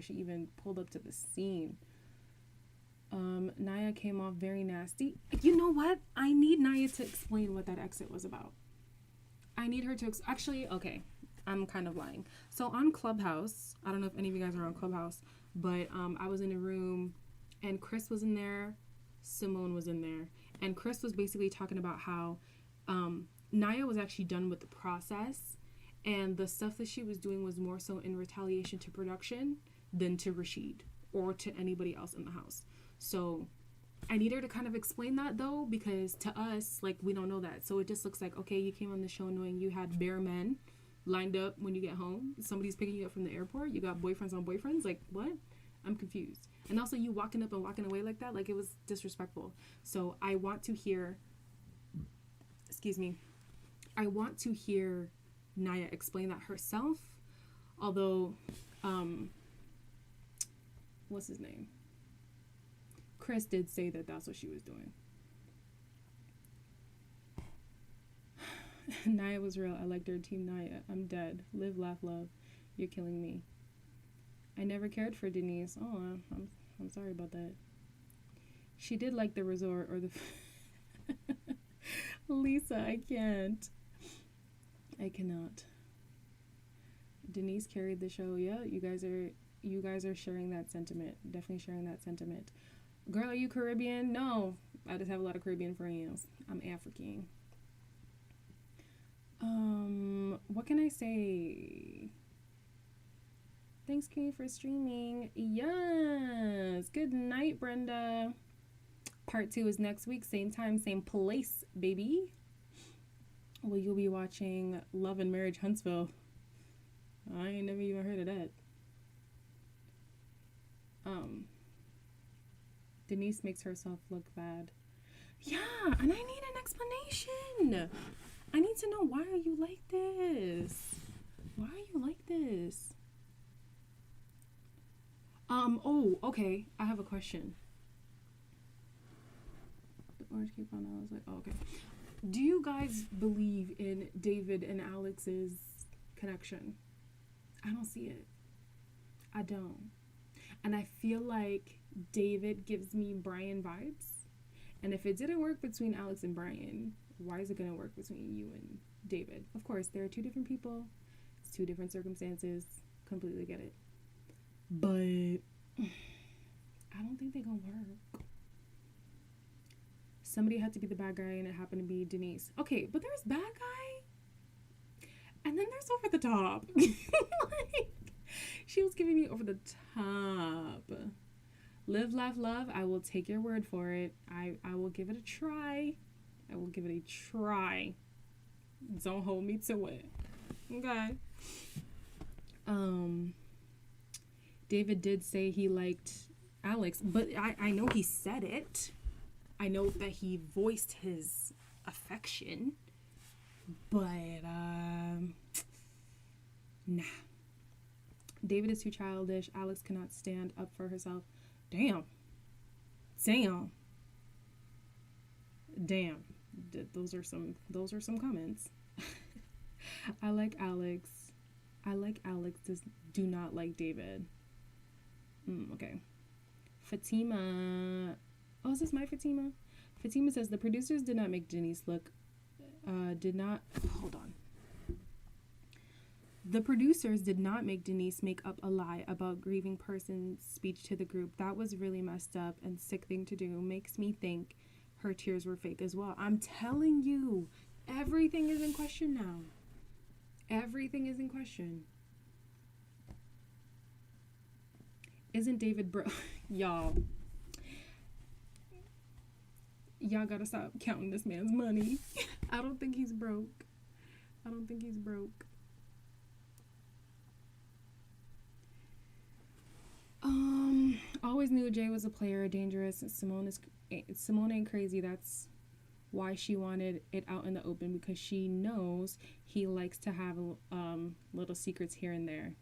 she even pulled up to the scene. Naya came off very nasty. You know what? I need Naya to explain what that exit was about. I need her to actually, okay, I'm kind of lying. So on Clubhouse, I don't know if any of you guys are on Clubhouse, but I was in a room and Chris was in there, Simone was in there, and Chris was basically talking about how Naya was actually done with the process, and the stuff that she was doing was more so in retaliation to production than to Rashid or to anybody else in the house. So I need her to kind of explain that, though, because to us, like, we don't know that. So it just looks like, okay, you came on the show knowing you had bare men lined up when you get home. Somebody's picking you up from the airport. You got boyfriends on boyfriends. Like, what? I'm confused. And also you walking up and walking away like that, like, it was disrespectful. So I want to hear, I want to hear Naya explain that herself. Although, what's his name? Chris did say that that's what she was doing. Naya was real. I liked her. Team Naya. I'm dead. Live, laugh, love. You're killing me. I never cared for Denise. Oh, I'm sorry about that. She did like the resort or the... Lisa, I can't. I cannot. Denise carried the show. Yeah, you guys are sharing that sentiment. Definitely sharing that sentiment. Girl, are you Caribbean? No, I just have a lot of Caribbean friends. I'm African. What can I say? Thanks, Queen, for streaming. Yes. Good night, Brenda. Part 2 is next week. Same time, same place, baby. Well, you'll be watching Love and Marriage Huntsville. I ain't never even heard of that. Denise makes herself look bad. Yeah, and I need an explanation. I need to know, why are you like this? Why are you like this? Oh, okay. I have a question. The orange came on. I was like, oh, okay. Do you guys believe in David and Alex's connection? I don't see it. I don't. And I feel like David gives me Brian vibes. And if it didn't work between Alex and Brian, why is it going to work between you and David? Of course, there are two different people. It's two different circumstances. Completely get it. But I don't think they're going to work. Somebody had to be the bad guy, and it happened to be Denise. Okay, but there's bad guy, and then there's over the top. Like, she was giving me over the top. Live, laugh, love. I will take your word for it. I will give it a try. I will give it a try. Don't hold me to it. Okay. David did say he liked Alex, but I know he said it. I know that he voiced his affection, but nah. David is too childish. Alex cannot stand up for herself. Damn. Those are some comments. I like Alex. Do not like David. Okay. Fatima. Oh, is this my Fatima? Fatima says the producers did not make Denise look. Hold on. The producers did not make Denise make up a lie about grieving person's speech to the group. That was really messed up and sick thing to do. Makes me think her tears were fake as well. I'm telling you, everything is in question now. Everything is in question. Isn't David Y'all gotta stop counting this man's money. I don't think he's broke. Always knew Jay was a player, dangerous. Simone ain't crazy. That's why she wanted it out in the open, because she knows he likes to have little secrets here and there.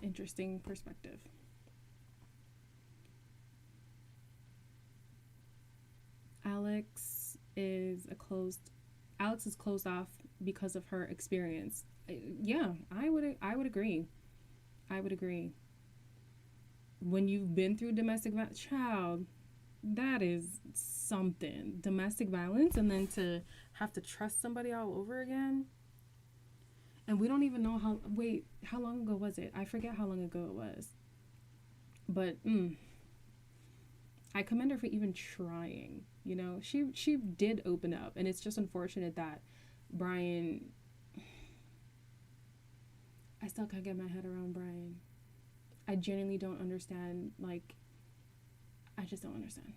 Interesting perspective. Alex is closed off because of her experience. Yeah, I would agree. I would agree. When you've been through domestic violence, child, that is something. Domestic violence, and then to have to trust somebody all over again. And we don't even know how long ago was it? I forget how long ago it was. But I commend her for even trying. You know, she did open up, and it's just unfortunate that Brian, I still can't get my head around Brian. I genuinely don't understand. Like, I just don't understand.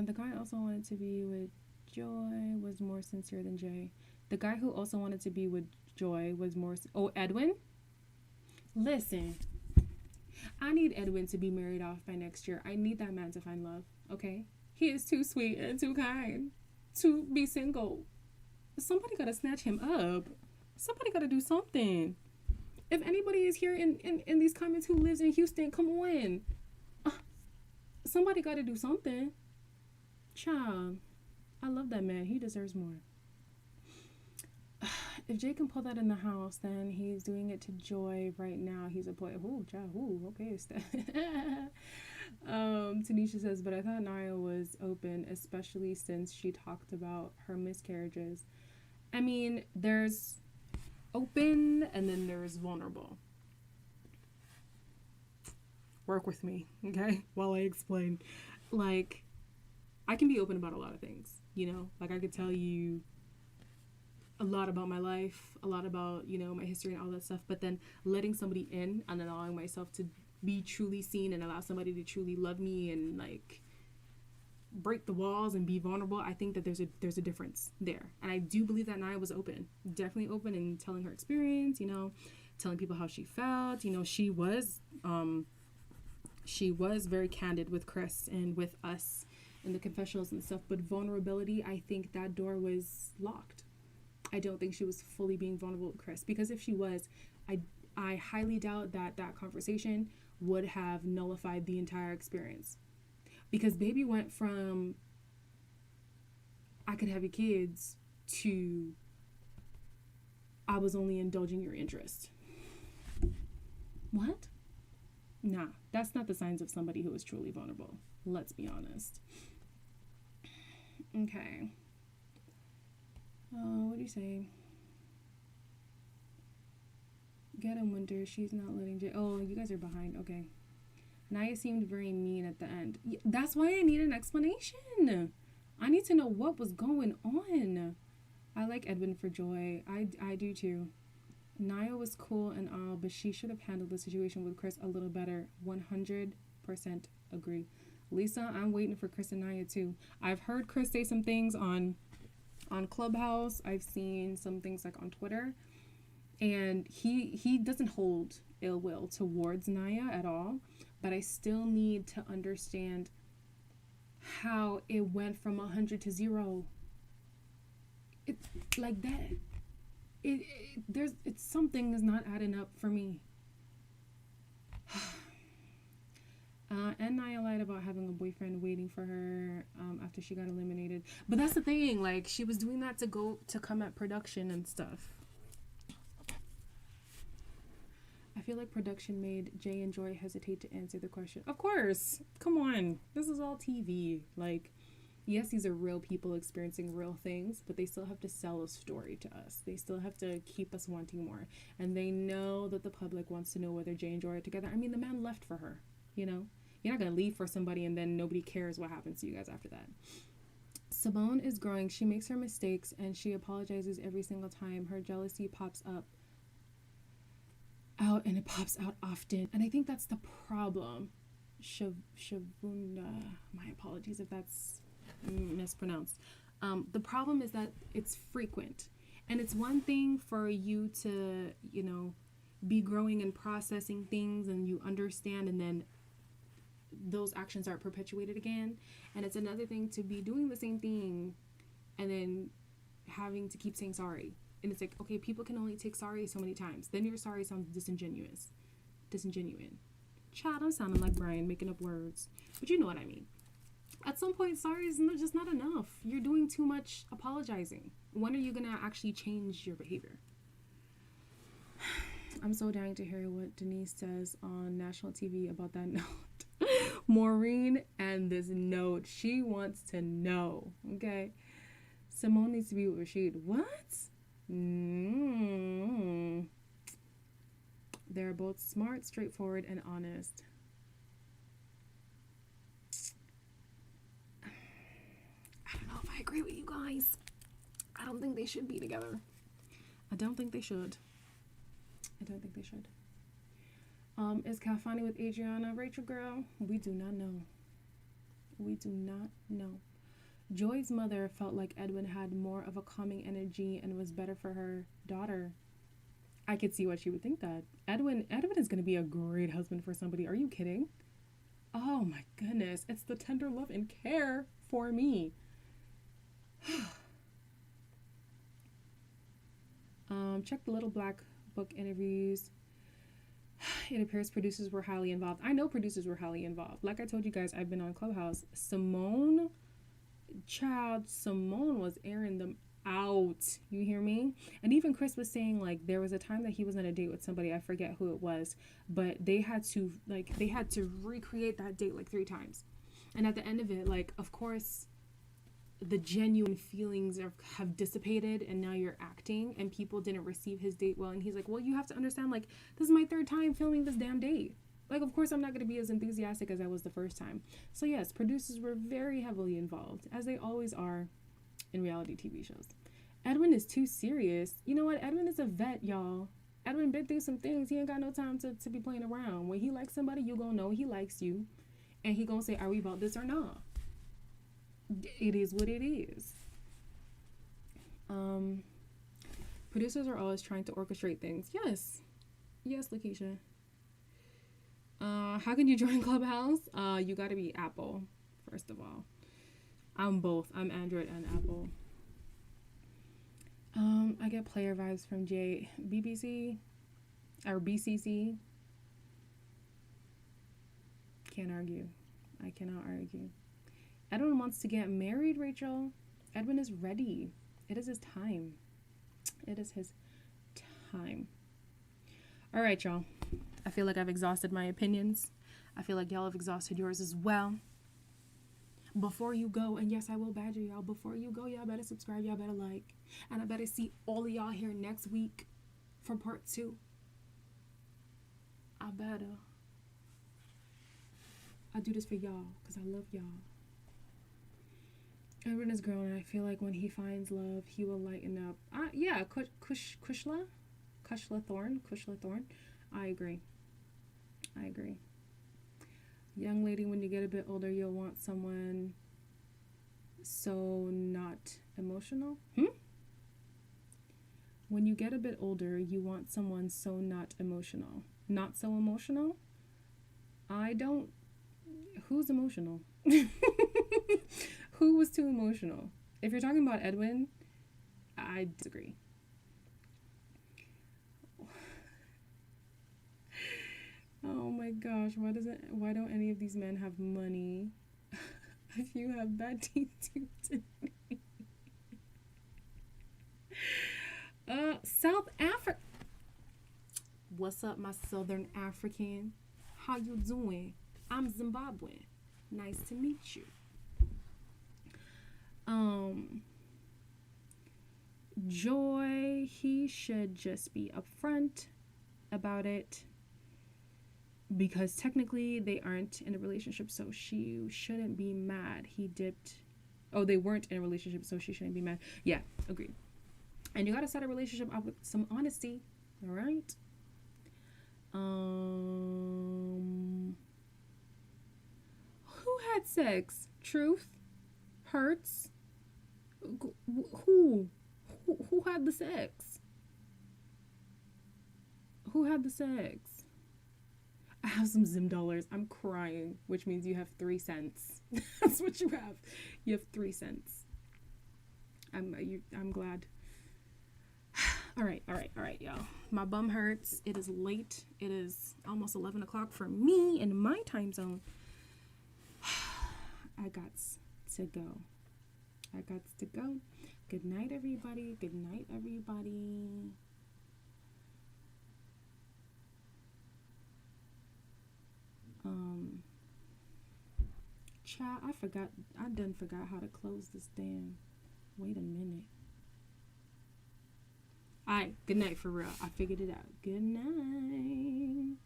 The guy also wanted to be with Joy, was more sincere than Jay. The guy who also wanted to be with Joy was more... Oh, Edwin? Listen, I need Edwin to be married off by next year. I need that man to find love, okay? He is too sweet and too kind to be single. Somebody gotta snatch him up. Somebody gotta do something. If anybody is here in these comments who lives in Houston, come on. Somebody gotta do something. Child, I love that man. He deserves more. If Jay can pull that in the house, then he's doing it to Joy right now. He's a boy. Ooh, child. Ooh, okay. Tanisha says, but I thought Naya was open, especially since she talked about her miscarriages. I mean, there's open and then there's vulnerable. Work with me, okay? While I explain. Like, I can be open about a lot of things, you know? Like, I could tell you a lot about my life, a lot about, you know, my history and all that stuff, but then letting somebody in and allowing myself to be truly seen and allow somebody to truly love me and, like, break the walls and be vulnerable, I think that there's a difference there. And I do believe that Naya was open, definitely open in telling her experience, you know, telling people how she felt. You know, she was very candid with Chris and with us in the confessionals and stuff, but vulnerability, I think that door was locked. I don't think she was fully being vulnerable with Chris, because if she was, I highly doubt that conversation would have nullified the entire experience. Because baby went from I could have your kids to I was only indulging your interest. What? Nah, that's not the signs of somebody who is truly vulnerable. Let's be honest. Okay. What do you say? Get him, Winter. She's not letting Jay. Oh, you guys are behind. Okay. Naya seemed very mean at the end. That's why I need an explanation. I need to know what was going on. I like Edwin for Joy. I do too. Naya was cool and all, but she should have handled the situation with Chris a little better. 100% agree. Lisa, I'm waiting for Chris and Naya too. I've heard Chris say some things on Clubhouse. I've seen some things like on Twitter. And he doesn't hold ill will towards Naya at all. But I still need to understand how it went from 100 to 0. It's like that. It's something is not adding up for me. And Naya lied about having a boyfriend waiting for her after she got eliminated. But that's the thing. Like, she was doing that to come at production and stuff. I feel like production made Jay and Joy hesitate to answer the question. Of course. Come on. This is all TV. Like, yes, these are real people experiencing real things, but they still have to sell a story to us. They still have to keep us wanting more. And they know that the public wants to know whether Jay and Joy are together. I mean, the man left for her, you know? You're not going to leave for somebody and then nobody cares what happens to you guys after that. Simone is growing. She makes her mistakes and she apologizes every single time. Her jealousy pops up out and it pops out often, and I think that's the problem. Shavunda, my apologies if that's mispronounced. The problem is that it's frequent, and it's one thing for you to, you know, be growing and processing things and you understand, and then those actions aren't perpetuated again. And it's another thing to be doing the same thing and then having to keep saying sorry. And it's like, okay, people can only take sorry so many times. Then your sorry sounds disingenuous. Child, I'm sounding like Brian, making up words. But you know what I mean. At some point, sorry is just not enough. You're doing too much apologizing. When are you going to actually change your behavior? I'm so dying to hear what Denise says on national TV about that note. Maureen and this note. She wants to know. Okay. Simone needs to be with Rashid. What? They're both smart, straightforward, and honest. I don't know if I agree with you guys. I don't think they should be together. I don't think they should. Is Calfani with Adriana? Rachel, girl, we do not know. Joy's mother felt like Edwin had more of a calming energy and was better for her daughter. I could see why she would think that. Edwin is going to be a great husband for somebody. Are you kidding? Oh my goodness. It's the tender love and care for me. Check the Little Black Book interviews. It appears producers were highly involved. I know producers were highly involved. Like I told you guys, I've been on Clubhouse. Simone was airing them out. You hear me? And even Chris was saying, like, there was a time that he was on a date with somebody, I forget who it was, but they had to recreate that date like 3 times. And at the end of it, like, of course the genuine feelings have dissipated and now you're acting and people didn't receive his date well. And he's like, well, you have to understand, like, this is my 3rd time filming this damn date. Like, of course I'm not going to be as enthusiastic as I was the first time. So yes, producers were very heavily involved, as they always are in reality TV shows. Edwin is too serious. You know what? Edwin is a vet, y'all. Edwin been through some things. He ain't got no time to be playing around. When he likes somebody, you gonna know he likes you. And he gonna say, are we about this or not? It is what it is. Producers are always trying to orchestrate things. Yes, Lakeisha. How can you join Clubhouse? You gotta be Apple, first of all. I'm both. I'm Android and Apple. I get player vibes from BCC. Can't argue. I cannot argue. Edwin wants to get married, Rachel. Edwin is ready. It is his time. All right, y'all. I feel like I've exhausted my opinions. I feel like y'all have exhausted yours as well. Before you go, and yes, I will badger y'all. Before you go, y'all better subscribe. Y'all better like. And I better see all of y'all here next week for part 2. I do this for y'all because I love y'all. Edwin is grown, and I feel like when he finds love, he will lighten up. Yeah, Kushla Thorne. I agree. Young lady, when you get a bit older, you'll want someone so not emotional. When you get a bit older, you want someone so not emotional. Not so emotional? Who's emotional? Who was too emotional? If you're talking about Edwin, I disagree. Oh my gosh, why don't any of these men have money? If you have bad teeth too today. South Africa. What's up, my Southern African? How you doing? I'm Zimbabwean. Nice to meet you. Joy, he should just be upfront about it because technically they aren't in a relationship, so she shouldn't be mad. They weren't in a relationship, so she shouldn't be mad. Yeah, agreed. And you gotta start a relationship out with some honesty, all right? Who had sex? Truth? Hurts? Who had the sex? Who had the sex? I have some Zim dollars. I'm crying, which means you have 3 cents. That's what you have. You have 3 cents. I'm glad. All right, y'all. My bum hurts. It is late. It is almost 11 o'clock for me in my time zone. I got to go. Good night, everybody. Child, I done forgot how to close this damn. Wait a minute. Alright, good night for real. I figured it out. Good night.